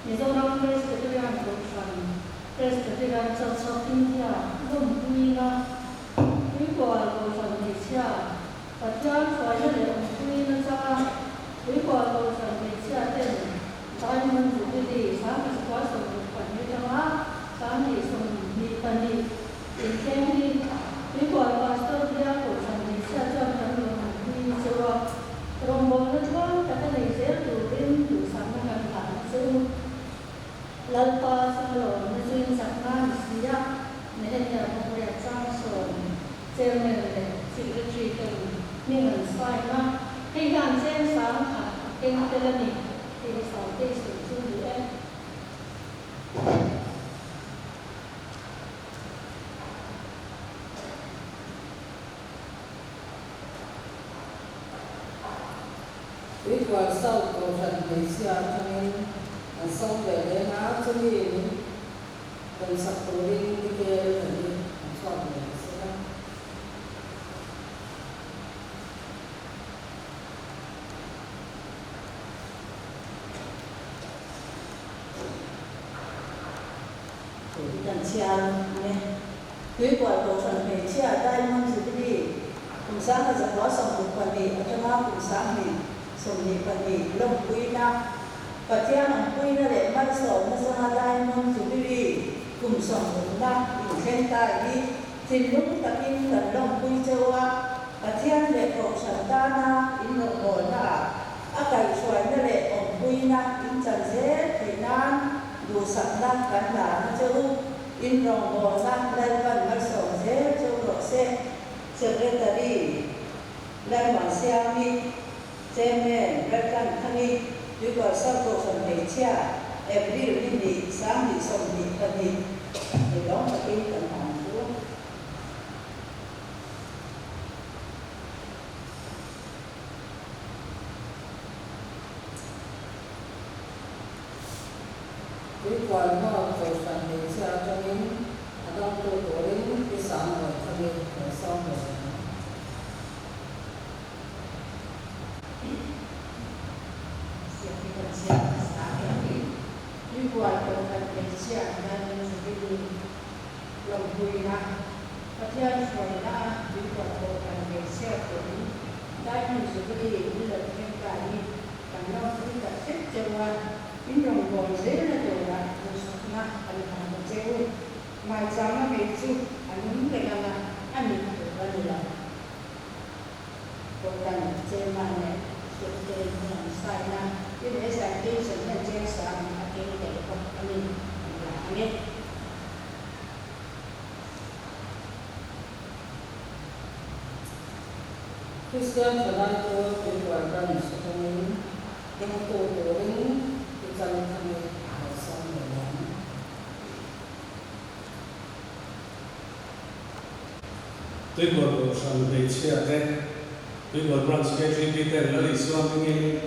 ni orang presbyterian kosan presbyterian church India belum punya đi qua kosan di chat padahal soalnya dia punya cara đi qua kosan di chat Saya menjadi sangat kuasa bukan hanya kami sendiri tadi ini ribuan pastor dia kosan saja dan di sebuah rombongan itu kata Indonesia tu sama dengan itu lepas kalau mesin sangat siap mereka mempunyai transfer chairman secretary dan dengan saya hingga saya sangat kenal thì sau khi sử dụng nữa biết qua sau cầu thần để xưa cho nên sau về để áo cho nên cần sắp tới đi kia là đi cho để xưa dan siang ne kui kwa ko san pe chia dai man su di kum sa ka za wa sam ku kwa ni atama kum sa ni som ni kwa ni long kui na patia na kui na le man so na sa dai man su di kum som ku na in khen ta di tin lung ta kin kan long kui chewa patia le ko san ta na in lo ko na akai swai na le on kui na in chan se thi nan du sak na kan la na chu in rong bo na lai ban mar so se chu ro se secretary lai ma sia mi chairman rakan thani yu ko sa ko san pe chia every ni sam ni som ni ta ni thì đó là cái tận hồn của biết qua nó cầu thần để xưa cho nên đang tôi đến cái sáng rồi cho nên là xong rồi đi qua cầu thần để chia ra nên cái gì lòng vui na và theo rồi na đi qua cầu thần để chia của đại mình sẽ đi như là cái cái gì cả nó cũng cả chết cho qua in rong bò dễ là đồ là đồ sạch na anh làm một chế mai sáng nó về chú anh muốn cái là anh mình phải làm là cầu thần trên màn này trên trên làm sai na cái để giải cái sự nhân trên sáng cái để không anh mình làm biết Christian Fernando Eduardo Sotomayor yang tôi đến cái dân thằng tôi vừa có sang về chia thế tôi vừa branch cái gì thì tên là lý xuân mình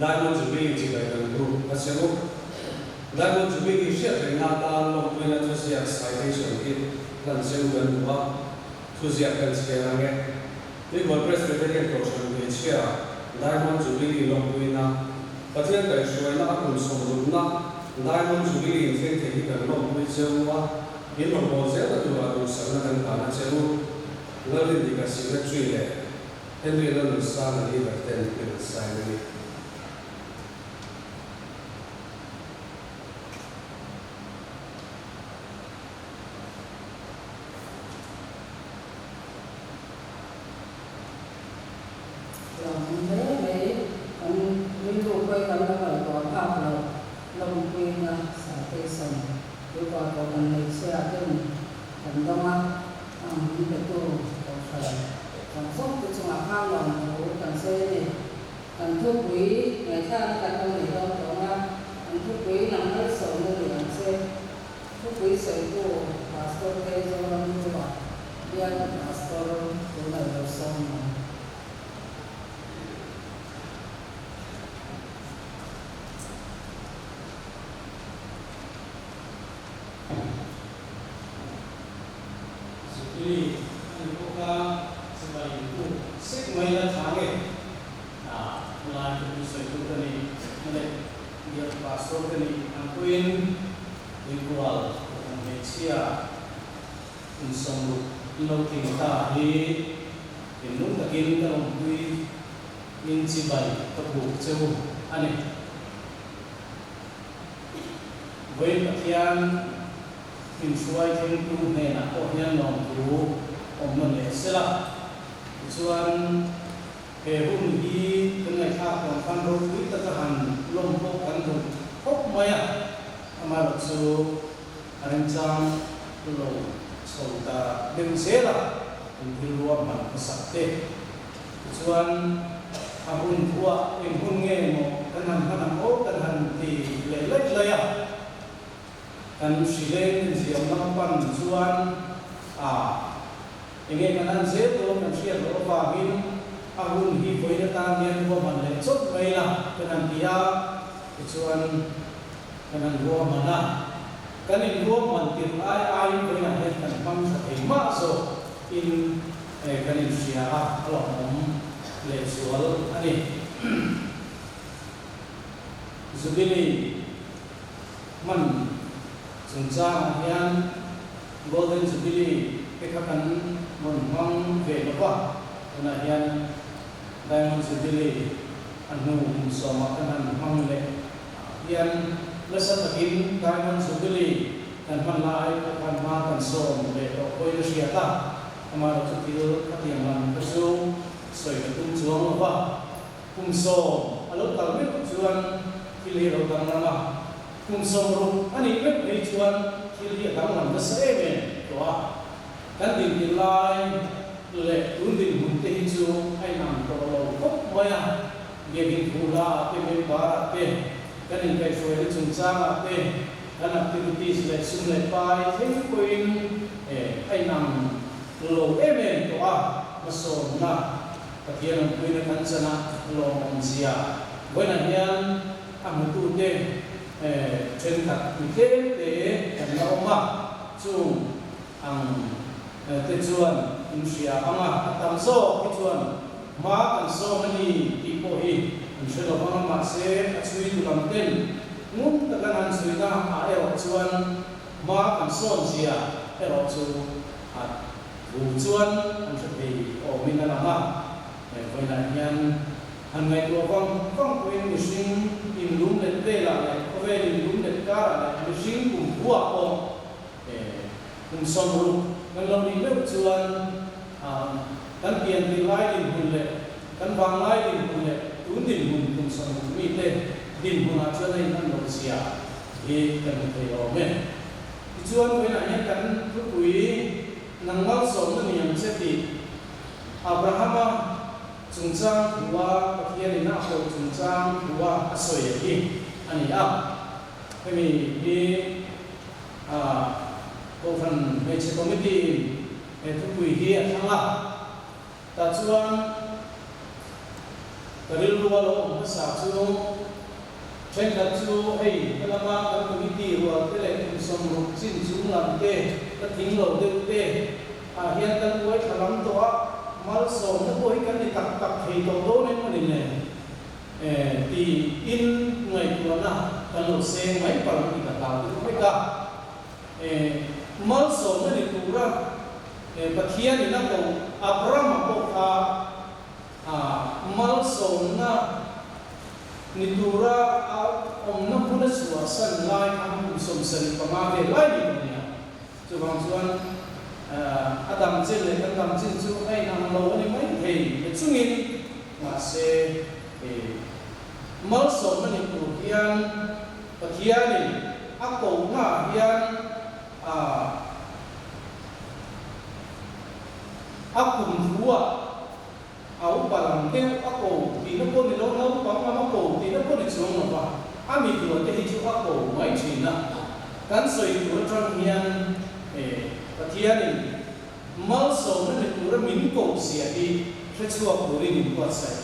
đại môn chuẩn bị chỉ phải cần đủ các xe múc đại môn chuẩn bị cái xe thì nào ta lồng với là thuê xe sai hay chuẩn bị cần xe gần quá thuê xe cần xe là nghe tôi vừa Presbyterian có sang về chia đại môn chuẩn bị lồng với làประเทศไทยช่วยนักคุณสมดุลนักได้มันจุบิลีเส้นที่กันลงไปเจ้าว่ายินลงโมเสสตัวดูสังนักการเจ้าแล้วเรื่องที่การสิ่งที่ช่วยเลยเห็นด้วยเรื่องสร้างนี้แบบเต็มเป็นสายนี้ Committee tu kui hi thanga ta chuan karil ruwa lo ma sa chu chen ka chu ei kalama kan committee ruwa tele kum som ru chin chung lam te ta thing lo de te a hian kan uai thalam to a mal som na boi kan ni tak tak thei to do ne ma ni ne ti in ngai tu na kan lo se mai par ni ka ta tu mai ka mal som na ni tu ra pathian ni na ko Abraham ko kha mal som na ni tu ra om na pula suwa san lai am som san pa ma ve lai ni ni chu bang chuan Adam chen le kan dam chen chu ai nam lo ni mai thei chungin ma se mal som na ni tu hian pathian ni a ko na hian akum thua au balang te ako ti no ko ni lo no pa ma ko ti no ko ni chung no ba ami tu te hi chu ako mai china kan soi tu tran hian pathian ni mal so na ni tu ra min ko sia hi re chuak ko ri ni ko sai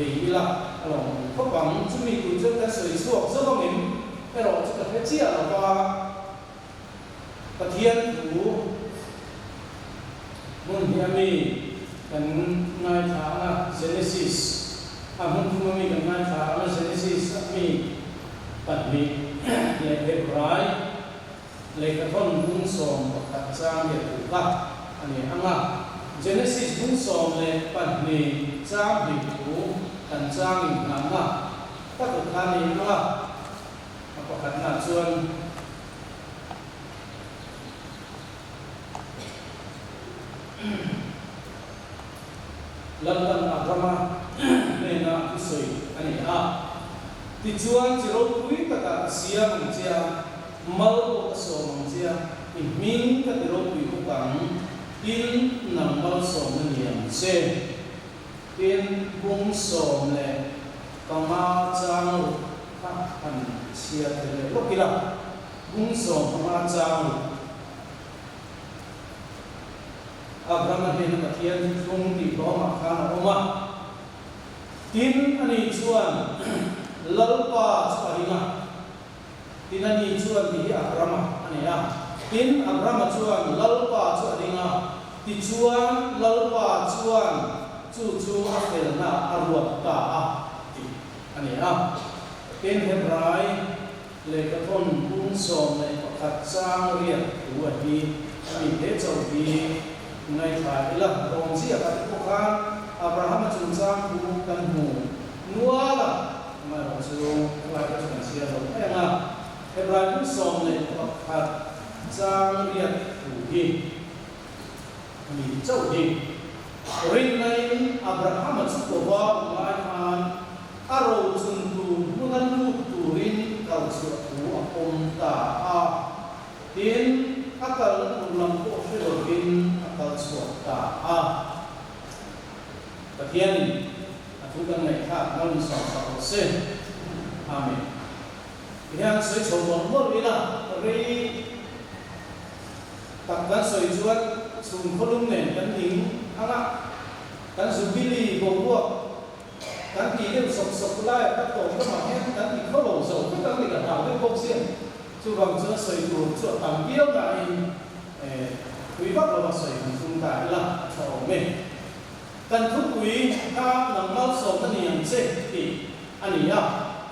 hei ila along ko bang chu mi tu chu ta soi chuak so lo min pero chu ta he chia la ba pathian tu mun hiami kan ngai tha na Genesis mun tu mi kan ngai tha na Genesis mi pat mi le Hebrai le ka thon bung som ka chang ye tu ka ani anga Genesis bung som le pat mi chang bi tu kan chang in na na ta ko kha ni anga ko khat na chuan Lamban Abrama nena isoi ani ti chuan chiro pui taka sia mang chia mal ko so mang chia min ka ro pui ko kang tin nang mal so ni am se tin bung so le kama chang ka an sia te lo kila bung so kama chang Abraham bin Pathian tung di Roma kana Roma tin ani chuan lalpa charinga tin ani chuan di Abraham ani tin Abraham chuan lalpa charinga ti chuan lalpa chuan chu afelna arwat ta ani tin Hebrai le ka thon bung som le pakhat chang ria tu hi ami te chau hi ngay phải là đồng chí ở các quốc gia Abraham chúng ta cũng cần hù nuôi là mà đồng chí lại có chuyện gì đó hay là Abraham cũng sống này có hạt trang liệt thủ hi mình châu hi riêng này Abraham chúng tôi vào ngoài hàng aro chúng tôi muốn ăn lụt tù riêng cầu sự thủ ông ta tiến akal ulam ko Philippine akal suota Pathian atukan ngai kha ngon sa sa se amen yang soi chomon mo ila ri takkan soi juat sum kolum ne kan ning anga kan subili bo kan ti le sok lai ka to ka ma he kan ti ko lo so ka kan ni ka ta le bo sia chu bang chu soi tu chu tam biao ga in quý bắc là soi chúng ta là cho mình cần thúc quý ta nằm mau sầu thân niệm chết thì anh ấy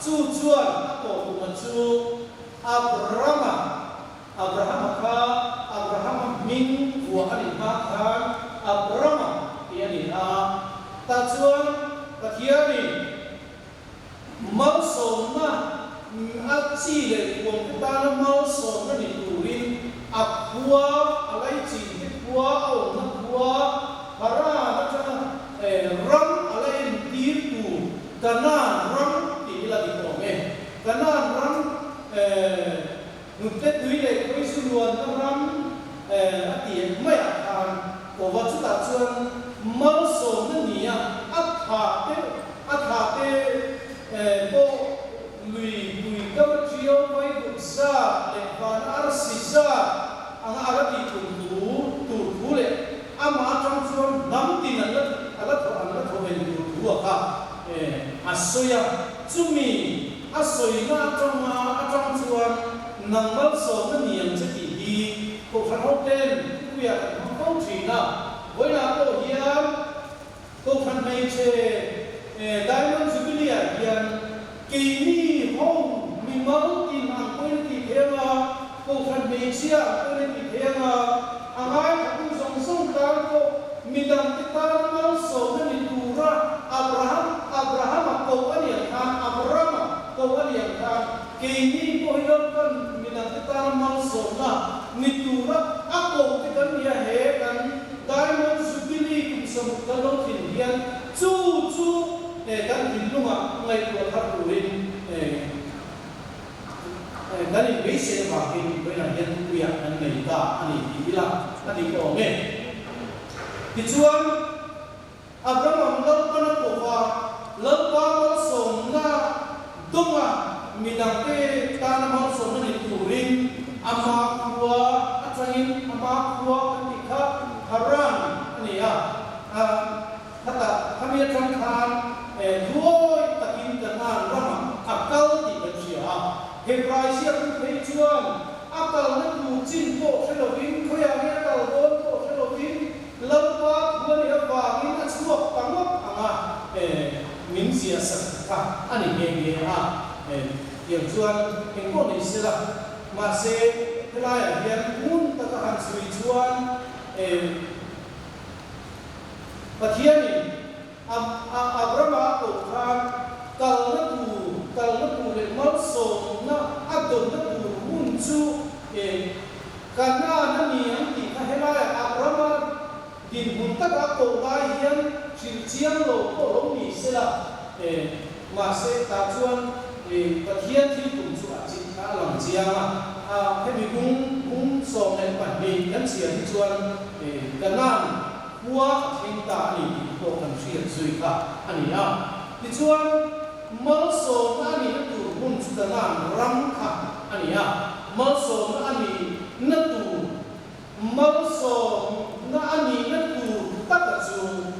chu chuan các cổ của mình chu Abraham minh của anh ấy khan Abraham thì anh ấy ta chuan ta kia đi mau sầu na chi để cuồng ta nó mau sầu nó đi tù in aqua alai chi aqua au na aqua para na cha ram alai tir tu kana ram ti la di ko me kana ram nu te tui le ko su luan na ram ati mai an ko wa chu ta chuan mal so na ni a atha te ko lui ka trio vai ku sa le van ar si sa ang arati tu le ama trong chuan nam tin ala tho ben tu ka asoya chumi asoi na trong chuan nangmal so na niam che ti hi ko phan hotel kuya ko thina voina ko hiam ko phan mai che diamond jubilee hian kini home mi mau tin ang ko ti thema ko phan mai sia ko ti thema angai ku song song ta ko midang kita mal so na ni tura Abraham ko ani kan Abraham ko ani kan kini ko hiam kan midang kita mal so na ni tura ako ti kan ya he kan diamond jubilee kum som kalong tin hian chu kan hinlunga ngai ko thar turin kan in base ba kin ko na hian tu ya an nei ta ani ila ani ko me tichuan Abraham lo pana ko wa lo pa mo som na dunga midang te tan mo som ni turin ama kuwa atangin ama kuwa katika haran ani ya kata kami akan kan duoi takin dengan rama akal di Asia Hebraisia tu pejuan akal na tu cinto selobin koya ni akal don to selobin lampa buat dia bagi nak suap tangap anga min sia sakka ani ge yang juan engko ni sila masih kelaya yang pun takahan sui juan Patiani Abraham aku kan kalau le malso na adon na muncu karena nani yang kita helai Abraham din bunta aku layan cincian lo kolom ni sila masih tajuan Patian ti tuncu acik alam jiama hebi gung song en pandi kan sia juan kanan Wah cinta ni ko kan sia zui ka ani ya tichuan malso ani tu pun sudanan ram ka ani ya malso ani natu malso ani natu takaju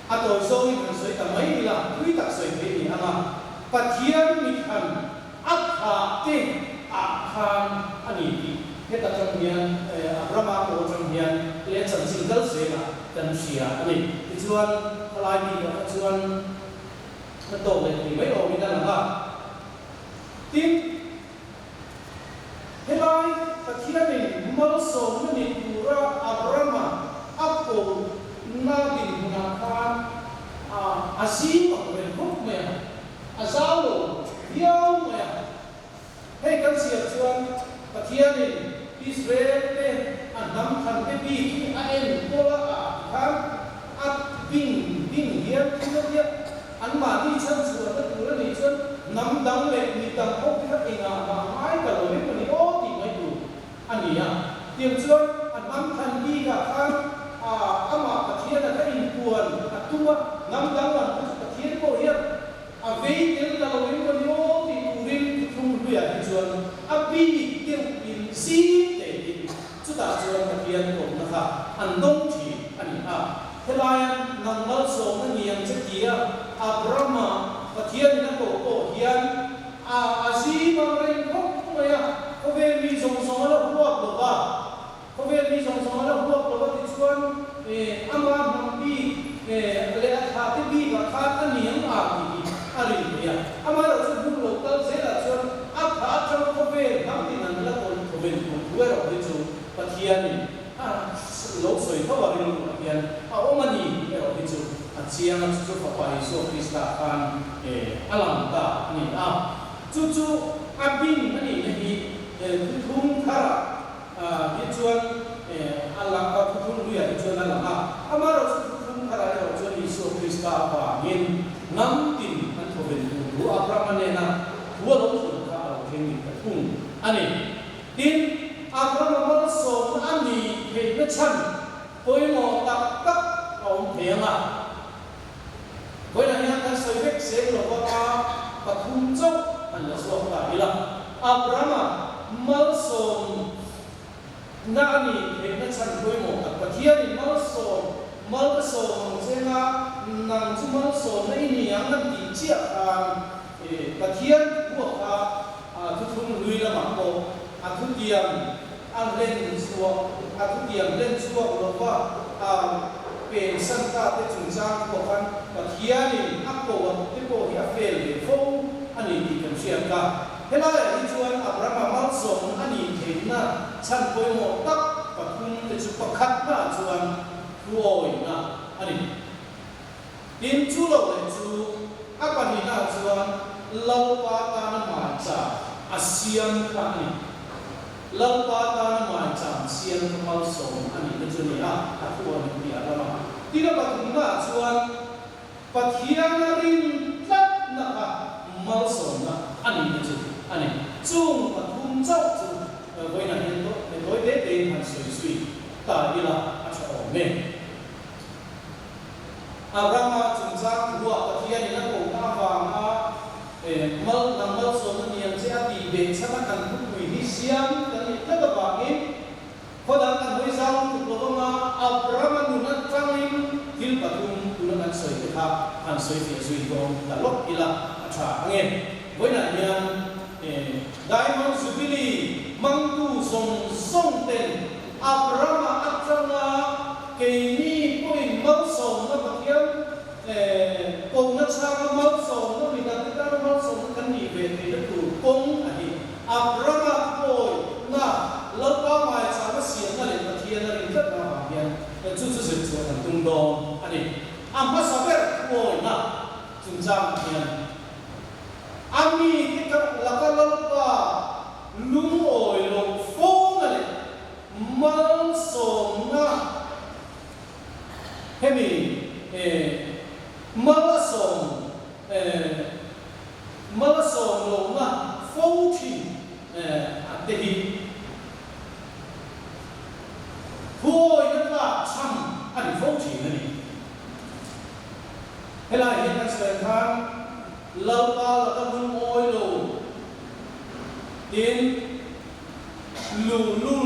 atau zoi kan zoi ka mai la kui tak zoi pe ni ama Patian ni kan akha te akhan ani kita kemudian Abraham atau kemudian lihat single sena dan sia ini tujuan lagi tujuan betul ini baik kita nampak tim helai kakian ini malso menipura Abraham aku nabi gunakan asim berhukmnya asalo yang hei kan siap tuan kakian ini Israel anam kan tepi aen pola kan at bing dia an mati chan surat tu ni chan nam dang le ni dang ko ka inga ma mai ka lo ni o ti mai tu ania tiam chuan anam kan bi ka kan ama pathian ka in puan atua nam dang wan pathian ko hian a vei tel ka lo ni o ti turin thum lu ya chuan abi tiam in si ta chuan pathian ko na kha an dong thi ani helayan nang mal so na niam che kia Abraham pathian na ko hian asi ma rein ko maya ko ve mi song song la huak lo ba ko ve mi song song la huak lo ba ti chuan ama nam bi le a ti bi ka kha ta niam ti ari ya ama ro chu bu lo tal se la chuan a kha cha ko ve nam ti nan la ko ve ko ro ti chu Patian ni lo soi tho wa rin Patian omani ero hichu chiang chu pa Yesus Kristus kan alam ta ni chu abin ani ni thum khara hichuan alam ka thum lu ya hichuan alam amaro thum khara ero chu Yesus Kristus pa ngin nam tin an tho ben tu Abraham ne na huwa lo chu ka thing ni thum ani tin Abraham so ani he na chan poi mo tak ông thiện với lại các sự việc sẽ được qua và thung chốc anh là số cả đi là Abraham mở sông na ani he na chan koi mo ta pathian in mal so senga nang chu mal so na ini yang na ti chia pathian ko ka thu thun lui la ma ko thu tiam ang len suwa thu tiam len suwa lo wa pen san ta te chung chang ko kan pathian in akko te ko hi a fel le fo ani ti kan sia ka hela hi chuan Abraham mal so ani theina chan koi mo tak pathum te chu pakhat na chuan ruoi na ani tin chu lo le chu apani na chuan lo pa ta na ma cha asian ka ni lo pa ta na ma cha asian ka mal so ani te chu ni a thu ni ti a la tira pathum na chuan pathian rin tat na ka mal so na ani te chu ani chung pathum chau chu voi na hen to ne voi de de han sui ta ila a cha o me Abraham chung chang thua pathian ina ko ta wa ma mal namal so na niam che ati be chama kan ku hui hi siam kan ni ta ba ngi khodan kan hoi sang ku lo ma Abraham nu na changin til pathum tu na soi te kha han soi fi sui ko ta lok ila a cha nge voi na niam Diamond Jubilee mangtu song ten Abraham atanga keini point mal so na pathian kong na changa mal so na minat ta mal so kan ni ve te tu kong ani Abraham poi na lapa mai cha ba sian na le pathian na rin ta na hian chu chu an tung do ani amma saber poi na chung chang hian ami kita lakalal pa lung oi lo phong ale mal som na hemi mal som lo na phong chi atehi hoi na ta cham ani phong chi na ni hela hi na sen thang lâu ta là ta muốn ôi lù tiến lù lù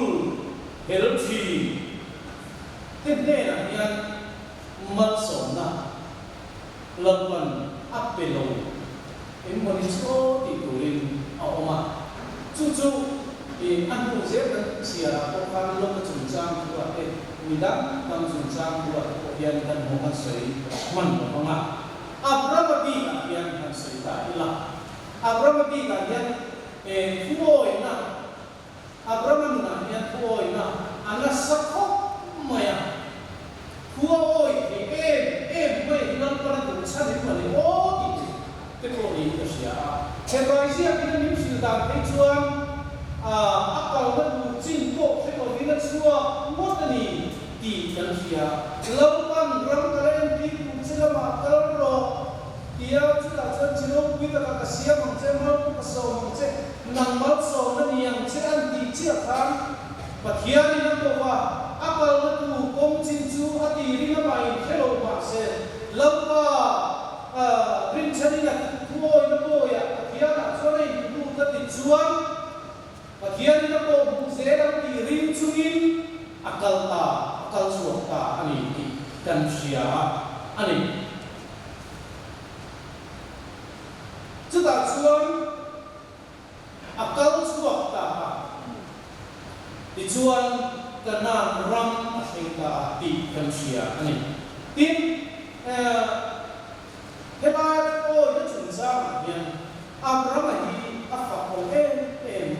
hiểu thì thế này là nhân mất sổn na lần lần áp về lù em muốn đi số thì tụi mình ở mà chú thì ăn cũng dễ được xìa là có khăn lúc cái chuẩn trang của cái mình đã đang chuẩn trang của cái hiện đang hồ ăn sấy mình không ạ Abraham bi kahian han cerita ila Abraham bi kahian fuoi na Abraham na hian fuoi na ana sakho maya fuoi em mai nan para tu sa ni mali o te ko ni ka sia che bai sia ki ni sil da pe chuan akal na tu chin ko te ko ni na chua mo ta ni ti kan sia lo pan ram karen ti ku chila ma kal ro dia chuta chuan chilo pui ta ka sia mang che mal ka so mang che nang mal so na ni yang che an ti chia khan pathian ni na to wa akal na tu kong chin chu ati ri na mai khelo ma se lamba rin chani na tuoi na to ya pathian na chuan ei tu ta ti chuan pathian ni na to bu se na ti rin chungin akal suak ta ani ti kan sia ani chuta chuan akal suak ta ti chuan kana ram a hengta ti kan sia ani tin heba o na chung sa hian Abraham hi afa ko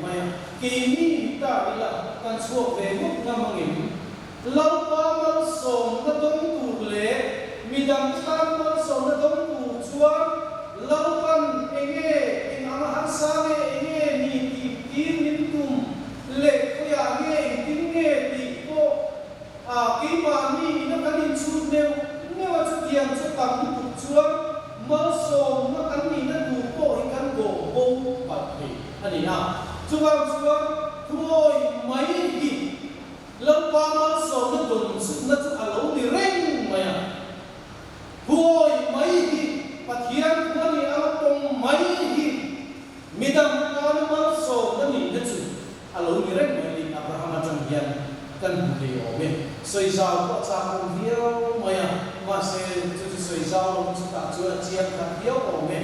mai ki ni ta ila kan suak ve muk na mangin lau pa mal som na dong tu le midam tan mal som na dong tu chuan lau pan enge in amahan sa me enge ni ti tin nim tum le ko ya nge tin nge ti ko ki ma ni na kan in chu ne wa chu tiang chu tam tu chuan mal som na kan ni na tu ko hi kan go bo pa thi ani na chuan thôi mấy gì lớp qua nó số nó dùng nó alo ni reng maya thôi mấy gì pathian nó ni alo tong mấy gì midam nó số nó ni nó alo ni reng maya Abraham trong hiền kan hei ome soi zau ko cha kon hiao maya ma se chu soi zau lo chu ta chu chia ka hiao ome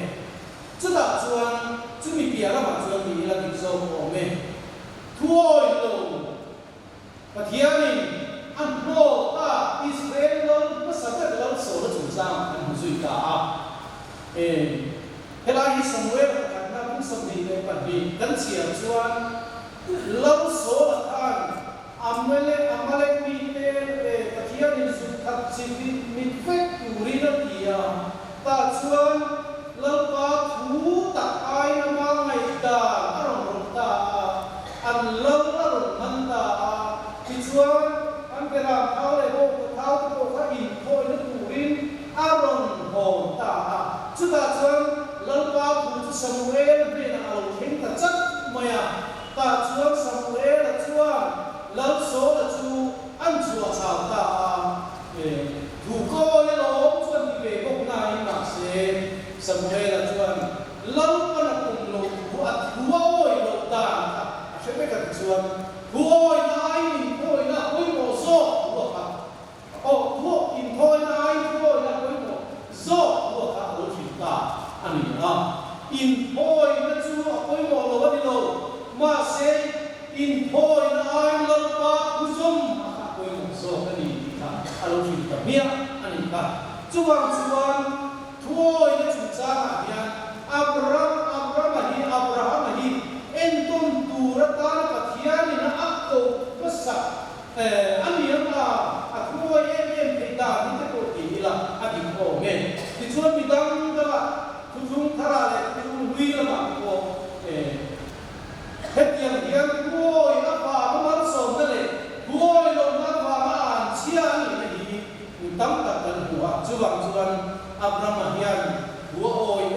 chu ta chuan chu mi pia la ma chuan mi la ki zo ome thuoi lo pathianin an no ta Israel lo ma sa ta lo so lo chu sang an zui ta helai Samuel ka na ku sam ni le pa ni kan chia chuan lo so la kan amale mi te pathianin su thak chi mi fek uri na tia ta chuan lo pa thu ta ai na ma ngai ta arong ta an lo arong man ta ti chuan an ke ra thau le bo thau ko kha in khoi na turin arong ho ta chu ta chuan lo pa thu chu Samuel be na alo thing ta chat maya ta chuan Samuel la chuan lo so la chu an chua chao ta thu ko le lo chuan ti be ko na in na se Samuel la chuan lo pa na kum lo thu at thu oi lo ta a se be ka chuan thu oi na ai in khoi na koi mo so lo ka thu in khoi na ai khoi na koi mo so lo ka lo thi ta ani na in khoi na chu koi mo lo wa ni lo ma se in khoi na ai lo pa ku zum ka koi mo so ka ni ta a lo thi ta mia ani ka chuan thuoi na chu cha ma ya Abraham hi enton tura ta pathian na akko basa ani ma akko em pe da ni te ko ti la ati ko me ti chuan mi dang da thu thung thara le thu hui la ma ko het yang hian koi a pa ma so na le koi lo na pa ma an chia ni ni tam ta kan huwa chuan Abraham hian huwa oi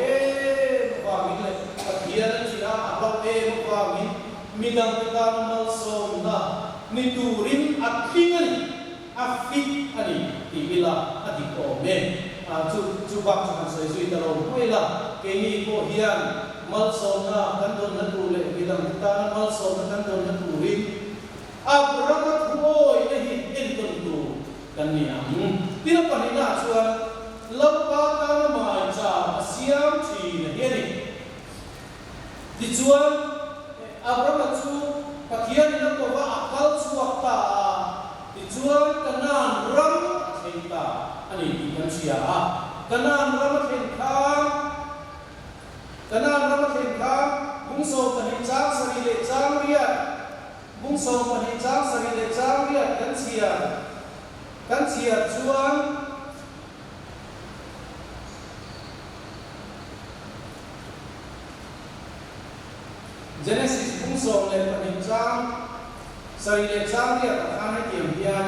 wa mi le pathian chi a abang wa mi midang ta mal so na ni turin akhingani afik ani ti ila ati ko me chu bak chu sai sui ta lo la ke ni ko hian mal so na kan don na tu le midang ta mal so na kan don na turin Abraham huoi le hi en ton tu kan ni am ti na pa ni na chuan lo pa ta na mai cha siam chi na he ni ti chuan Abraham chu pathian na ko wa akal chuak ta ti chuan kanan ram theita ani ti kan sia kanan ram theita bung so pani chang sari le chang ria kan sia chuan Genesis bung so le pani chang sari le chang ria ta khan hai tiam hian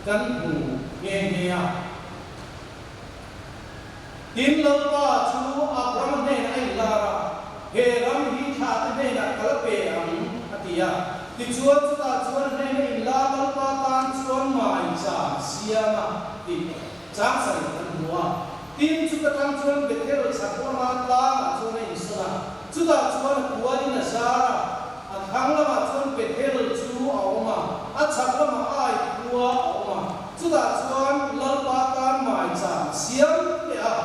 kan hu nge ya tin lo pa chu Abraham ne ai lara he ram hi tha ne na kal pe am atia ti chuan chu ta chuan ne in la lo pa tan chuan mai cha siama ti chang sari kan huwa tin chu ta tang chuan Bethel sakwa ma ta chuan ne isra chu ta chuan kuani na sara a thang la ma chuan Bethel chu awma a chakla ma ai kuwa awma chu ta chuan lo pa tan mai cha siam te a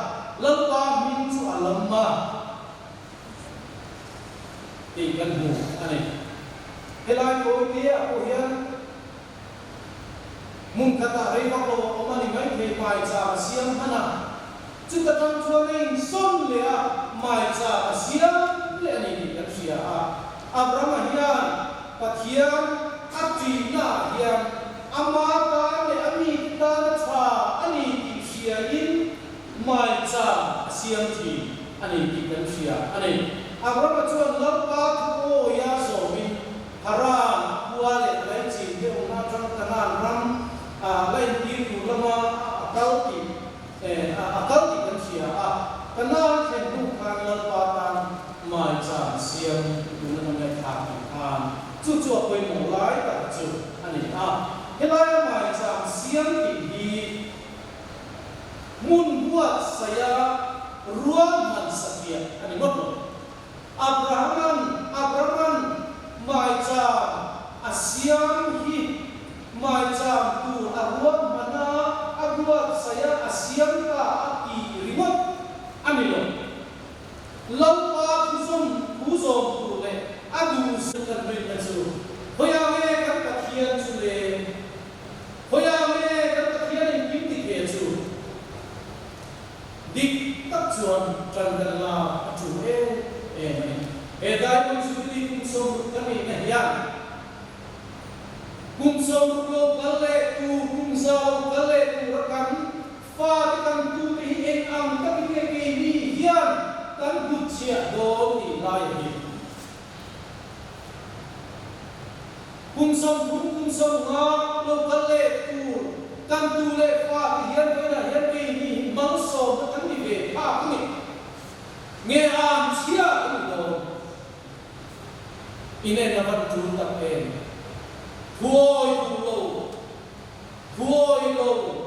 lo pa min chu alamma ti kan hu ani helai ko dia ko hian mung kata rei ba ko omani mai the mai cha siam hana chu ta tang chuan in son le a mai cha siam le ani ni kan sia Abraham hian pathian ati na hian ama ta le ami ta na cha ani ti sia in mai cha siam thi ani ti kan sia ani Abraham chuan lo pa ko ya so min haran huwa le lai chi de ona chang kanan ram lai ti ku lama akal ti kan sia kanan chen du khan lo pa tan mai cha siam du na ngai tha chu chu koi mo lai ta chu ani helai mai cha siam ti hi mun buat saya ruang man sakia ani mo Abraham mai cha asiam hi lalpa kuzom tu le adu sekan rin asu hoya me kan pathian su le hoya me kan pathian in kim ti ke su dik tak chuan trangala atu e dai mun su ti kum som kan ni na ya kum som ko kale tu kum sao kale tu rakan fa kan tu ti en am tak ke ni hian kan gut chia do ni lai hi kum som nga lo kale tu kan tu le fa hian ko na hian ke ni mang so kan ni ve pa ni nge am chia ni do ine na ban tu ta en Huoi lo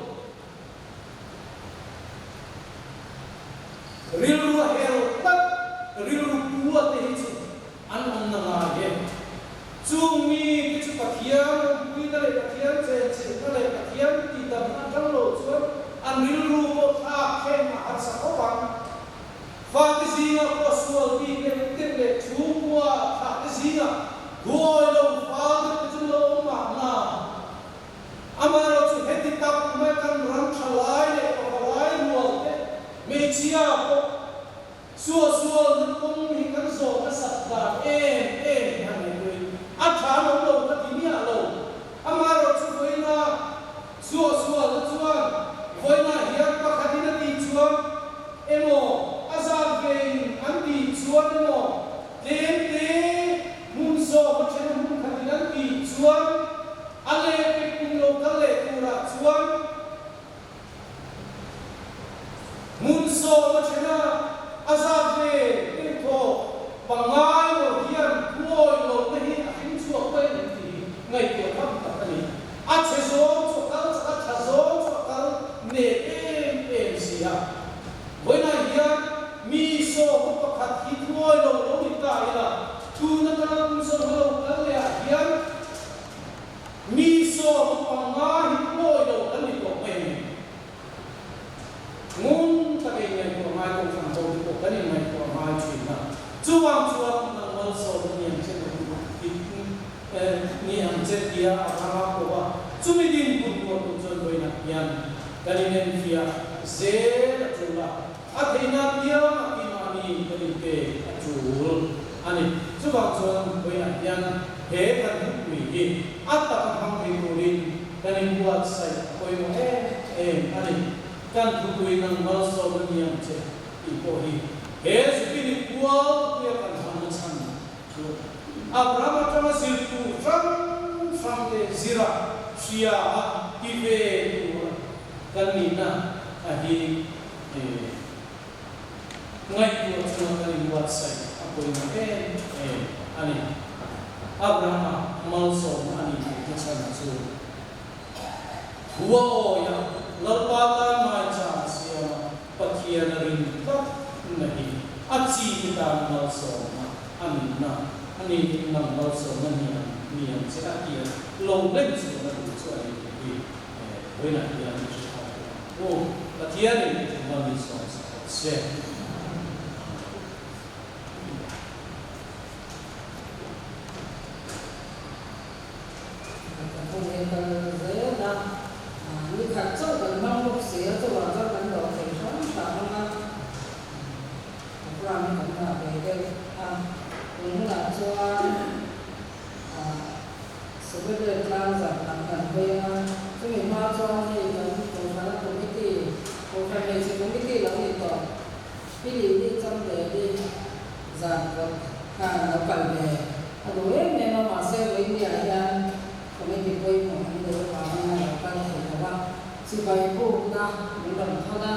rilu hero tak rilu kuat itu an na ye cumi kicu pathian kita le pathian se le pathian kita na lo chuan an rilu mo tha khe ma har sa ko bang fa ti singa ko sual ti le chumwa tha ti singa huoi lo fa ti lo ma na amaro chu heti tap ma kan ram thalai le palai mo te me chia ko suo na kong hi kan so ka sat da han ni a tha lo ka ti ni a lo amaro chu voina suo na chuan voina hian pa khatina ti chuan emo azar vein an ti chuan emo te mun so ma chen mun khatina ti chuan ale pe kun lo ka le pura chuan mun so ma chena azave to pangai lo hian kuoi lo nei a hin chu ko ni ti ngai ko thap ta ni a che zo chu kal cha cha zo chu kal ne em sia boina hian mi so ko khat hi kuoi lo ni ta ila tu na ta mun so lo kal le hian mi so pangai hi kuoi lo ni ko mai ngun ta ke ngai ko mai ko tham zo ko kan ni mai ko mai chi na chuang na mal so ni am chen ni am chen dia ara ko ba chumi din bun ko to chon boi na yan kan ni nen fia ze na chula a theina dia ki ma ni kan pe a chul ani chuang boi na yan he kan ni hi a ta tham ni ko rin kan ni buat sai ko yo ani kan tukui nang mal so ni am che ipo hi he spiri kual ya kan ham chan so abraham tama sil tu from the zira sia ive kan ni na ahi ngai tu chuna kan ni buat sai apo ni ani abraham mal so ani ke chan so huwa ya lalpata mai cha sia pathian rin tak nahi achi kita mal so ma ani nang mal so ni am se atia long len so na so ai ki boina dia ni so o pathian ni mal so se ni khát cho cần mong một xíu cho vào cho cần đồ thì sống sao mà làm mình cũng là về đây cũng là cho sự việc làm giảm làm cần về cho mình mau cho thì cần cũng phải là committee cũng phải là sự committee là gì đó cái gì đi trong để đi giảm được hàng nó cần về đối với nên mà sẽ với nhà nhà committee quay một anh được vào nhà cần si bai ko na ni lam thana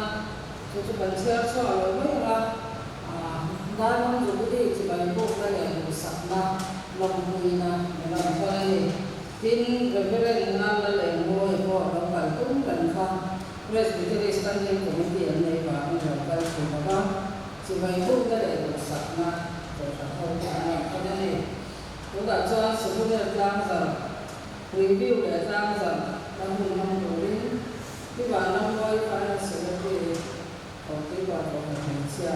chu ban chia cho lo mai la da non ju bi si bai ko ka le lu sak na lom hui na la thai tin rebel na la le mo ko lo ka tum kan kha presbytery standing committee nei ba ni lo ka chu ba si bai ko ka le lu sak na to sa ho ka na ka ni ko da cho su bu le plan za review le plan za la hu na do ri cái bà năm nay phải là sự kiện của cái bà của mình chia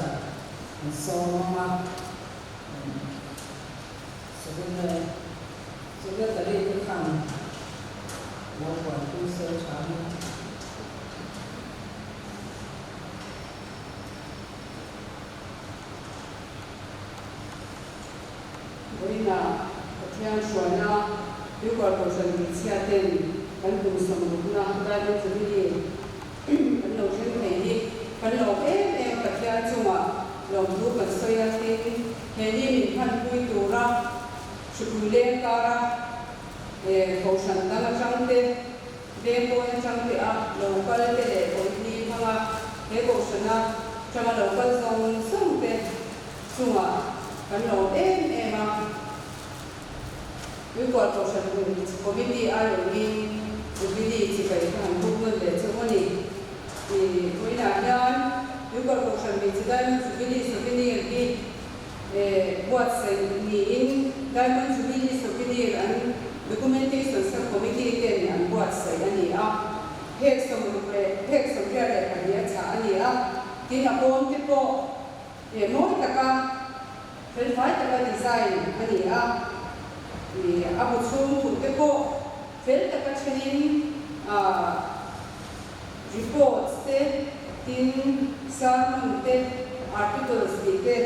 so mama so cái tali cái khăn lo quản tu sơ chán với là theo suy na nếu có cầu sinh bị chia tên vẫn cùng sống lúc nào đại bên dưới đi vẫn lâu trên này đi vẫn lâu em cả theo chung à lòng lúc vẫn soi ra thì hè đi mình thân vui tụ ra sự vui lên cả cầu sinh đang ở trong thế đêm bôi trong thế à lâu qua lên thế cầu đi thằng à thế cầu sinh à trong mà lâu qua sống sống thế chung à vẫn lâu em à如果做成我们的阿友的，我们的这个很部分的这个呢，为哪样？如果做成的这个我们的buat sendiri, dan juga seperti an documentation subcommittee ini an buat saya ni hek semua ada dia cakap ni kita pun tipo noi taka, selesai taka design ni abu chung tu tipo fel taka cerin reports te tin sermon te articles te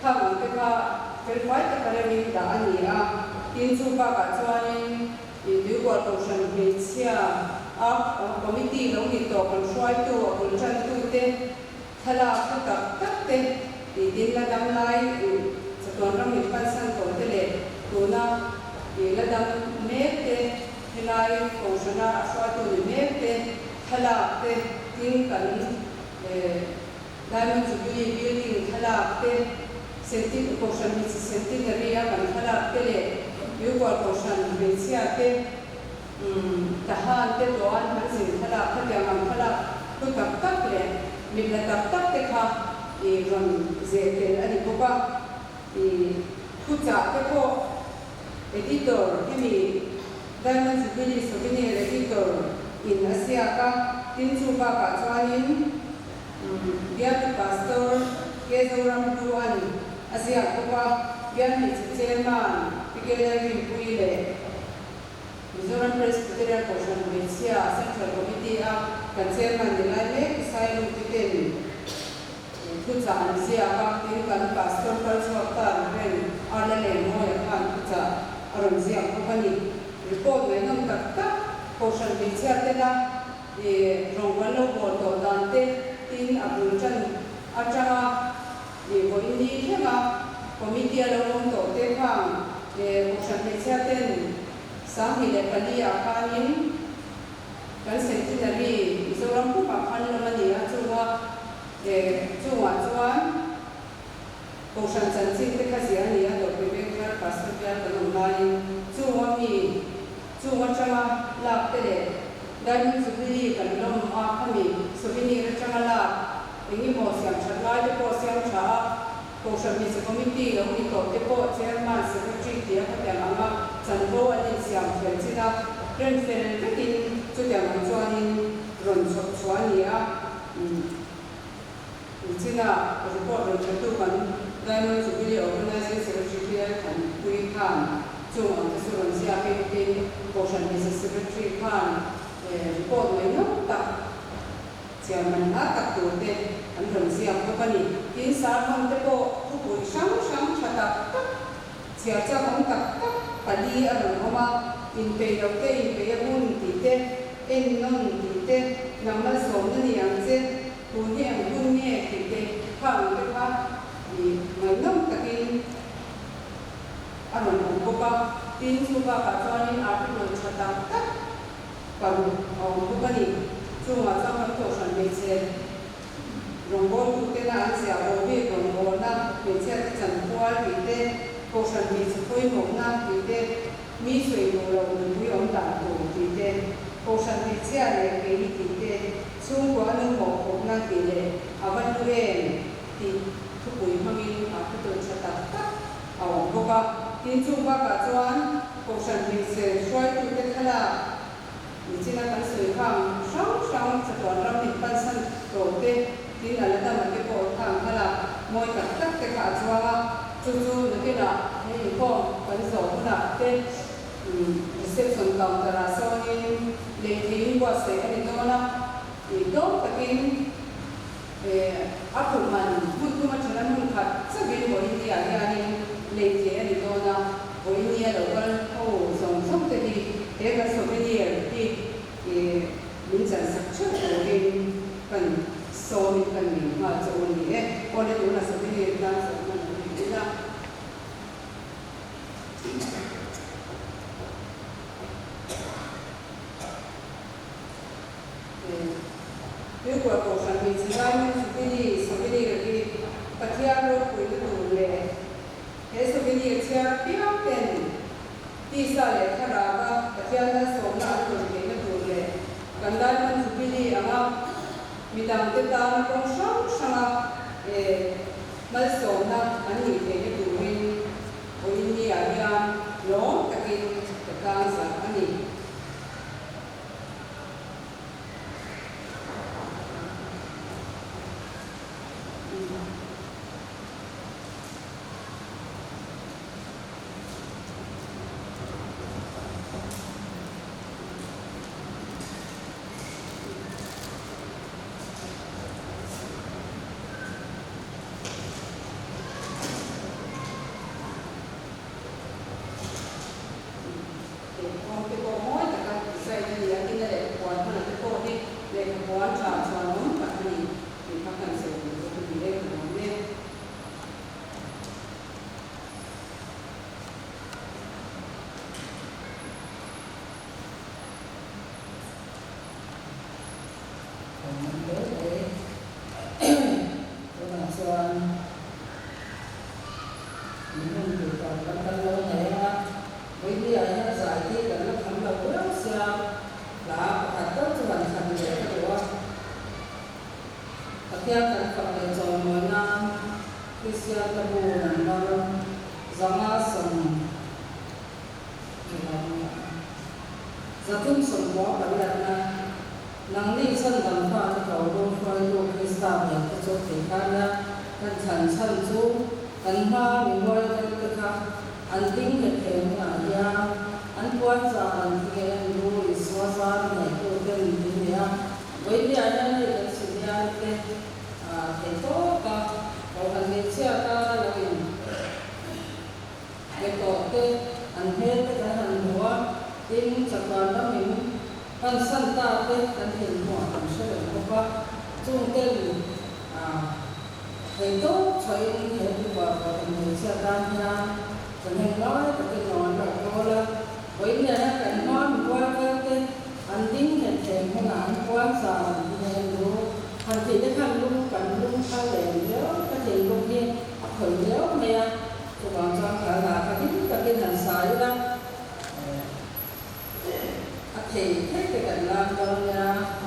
thang te ka selesai taka ni dah ni tin chupa ka chuanin du ko to san he chia committee lo ni to kon swai tu kon chan tu te thala tak te tin la dam lai chaton ram ni pan san to te le tuna la dam me te helai ko sana swai tu ni me te thala te tin kan diamond jubilee building thala te sentit ko san ni centenary kan thala te le yu ko to san be chia te tahan te to an han sin thala kha ngam thala tu tak le min la tak te kha ron ze te ani ko ba thu cha te ko editor kimi diamond jubilee souvenir editor in asia ka tin chu ba ka chuanin dia pastor kezoram duan asia ko ba yan ni chairman Secretary Puile, Mizoram Presbyterian Convention Central Committee kan chairman dilai Isaiah Tiken Kucha Ansia Bakti kan pastor Perswatan ren Arlele Moya kan Kucha Aronzia Company report mai nam tak portion bicha tela rongwalo boto dante tin abulchan acha ko indi hema committee along to te phang portion bicha ten sahile palia kanin kan centenary isoram pu pa khan lamani chuwa chuan portion chanchin te khasia ni a dr vekar pastor ya tanai chuwa chama lak te le diamond jubilee kan lom a khami souvenir chama la engi mo siam chatla de po siam cha portion bi committee lo ni to te po chairman secretary dia ka ta ma chanbo ani siam chena ren fel takin chu ya ma chuanin ron chok chuani china report ron chatu kan diamond jubilee organizing secretary kan pui khan chung ang suron siya pe portion bi secretary khan report mai no ta chairman tak tu te an ron siam ko pani tin sa hon te po ku sang chata chia cha hon tak pali aron homa in pe lo te in pe un ti te en non ti te namal som ni ang che tu ni ang bun ni ti te phang te pha ni mai nom takin aron ko pa tin chu ba ka chuanin article chata tak kan ko pani chunga chang to san me che rongbol tu te na an sia o bi rongbol na me che chan kwal bi te ko san mi chu koi mo na bi te mi sui mo lo ni om ta to bi te ko san mi che le ke ni ti te chung ko anu mo ko na bi le avan tu re ti thu pui hamin a tu to chata ta aw ko ba tin chung ba ka chuan ko san mi se swai tu te khala China kan sui khang sang chaton ram ni pan san to te tin ala da ma ke po thang khala môi cắt cắt cái cả chua chú nó cái là hay có cái dầu là cái reception counter là sau này lấy tiền qua sẽ cái đó là thì đó cái áp dụng mình muốn mà cho nên muốn khát sẽ bên bồi đi à cái lấy tiền cái đó là bồi đi là cái xong xong cái gì cái số bên đi thì mình sẽ sản xuất cái phần số mình cần mình mà cho mình ấy còn cái đó là số bên đi là số mình là nếu qua cổ phần mình chỉ ra những cái gì số cái gì cái bắt theo rồi cuối cùng là cái số cái gì chia tiêu tiền thì sao lại thay ra bắt theo là số là rồi cái là gần đây mình cái gì mà mình đang tiếp tục công sống sang mà số là anh nghĩ cái đồ mình ở India là nó cái càng sao anh nghĩ Hãy subscribe cho kênh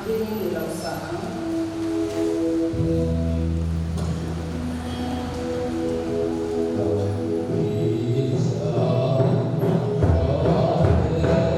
Ghiền Mì Gõ để không bỏ lỡ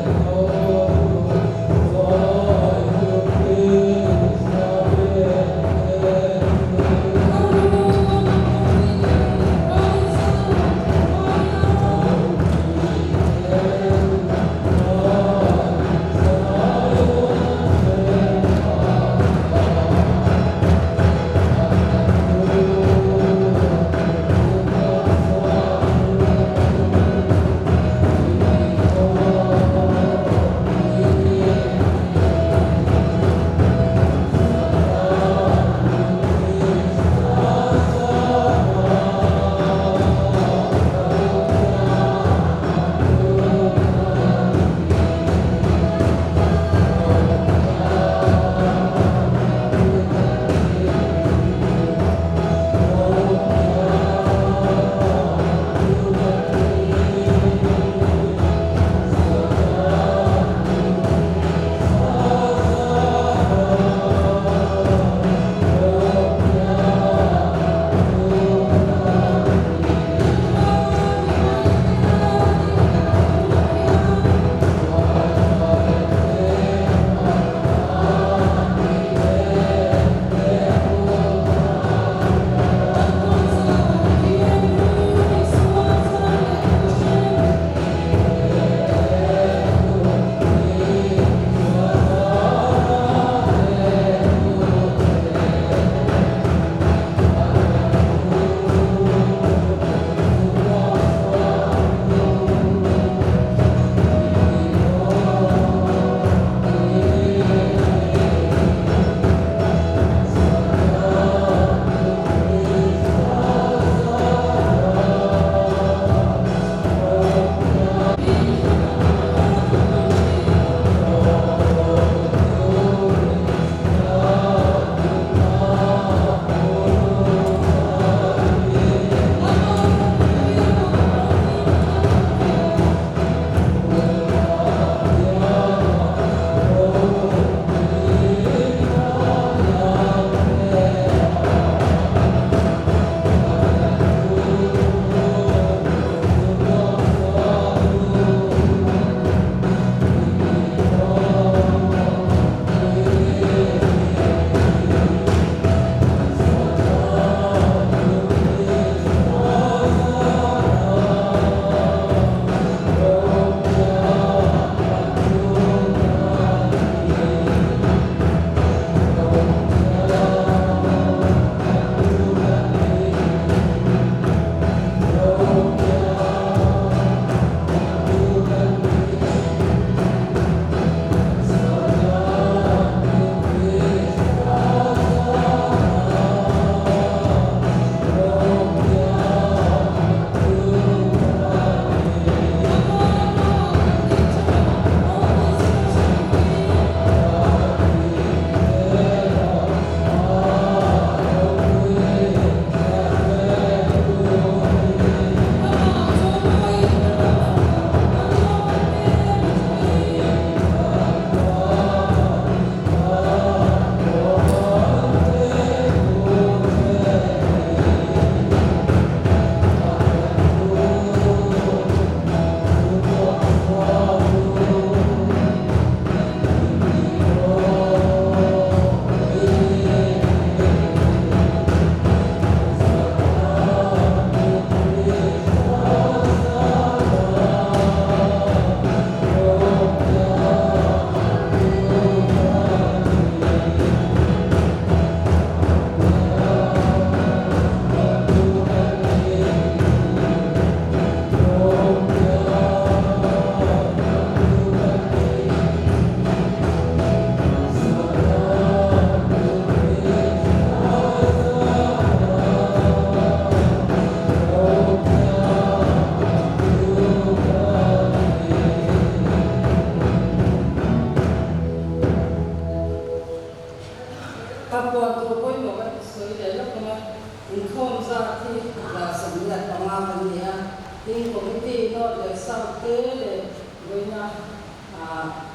Rio de Saute de Buena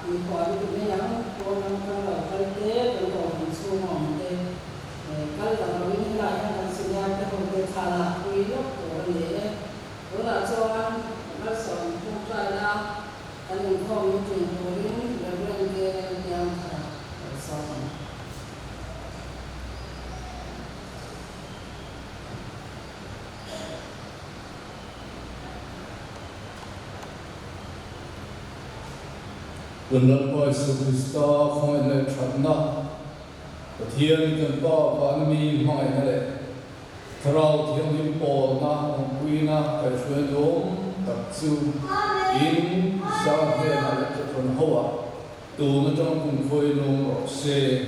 y cuando tenían con la parte de los insumos các bạn nói như là hàng sinh nhật thì không được thả là quý lắm của lễ đó là cho anh các sản phẩm trai là anh em không những chuyện của những là bên kia nhau thả xong Tuần lần qua sự Christo không ai lại thật nọ Thiên cần to và mi mọi này Thảo thiên linh bồ na ông quy na phải xuyên ốm tập chu in sang thế này cho thuần hoa tù nó trong cùng phơi nông ngọc xe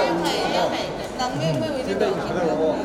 Hãy subscribe cho kênh Ghiền Mì Gõ để không bỏ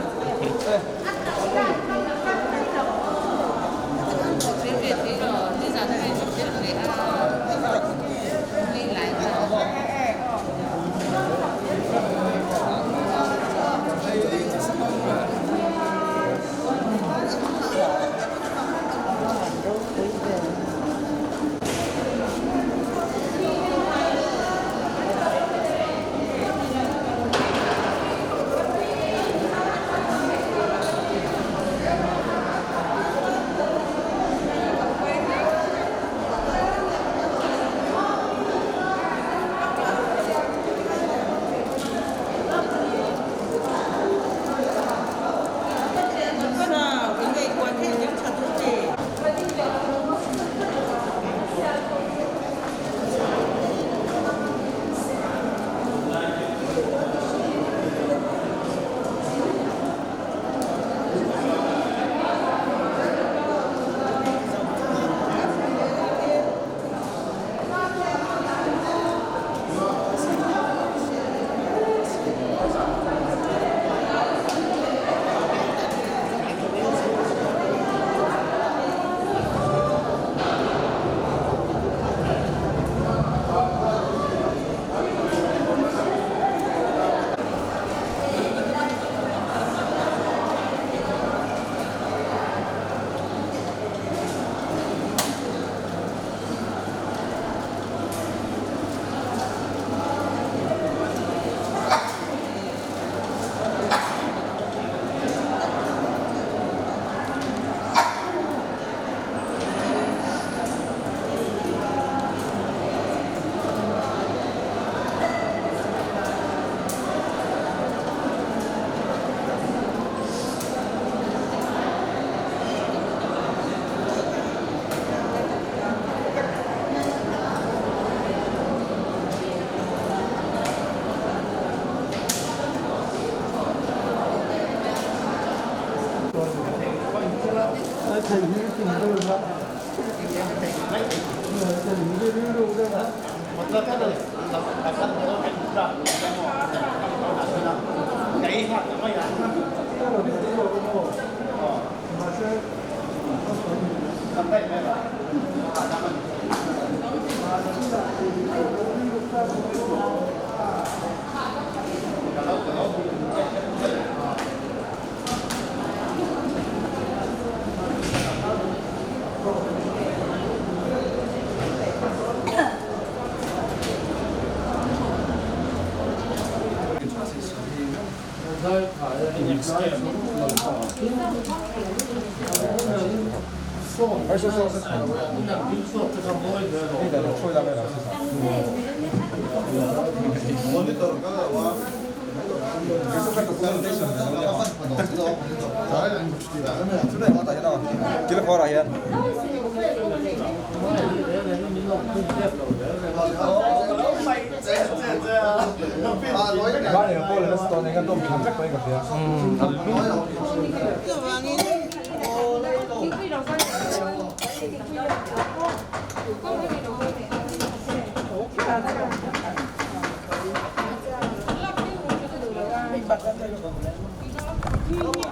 lỡ những video hấp dẫn. Hãy subscribe cho kênh Ghiền Mì Gõ để không bỏ lỡ những video hấp dẫn.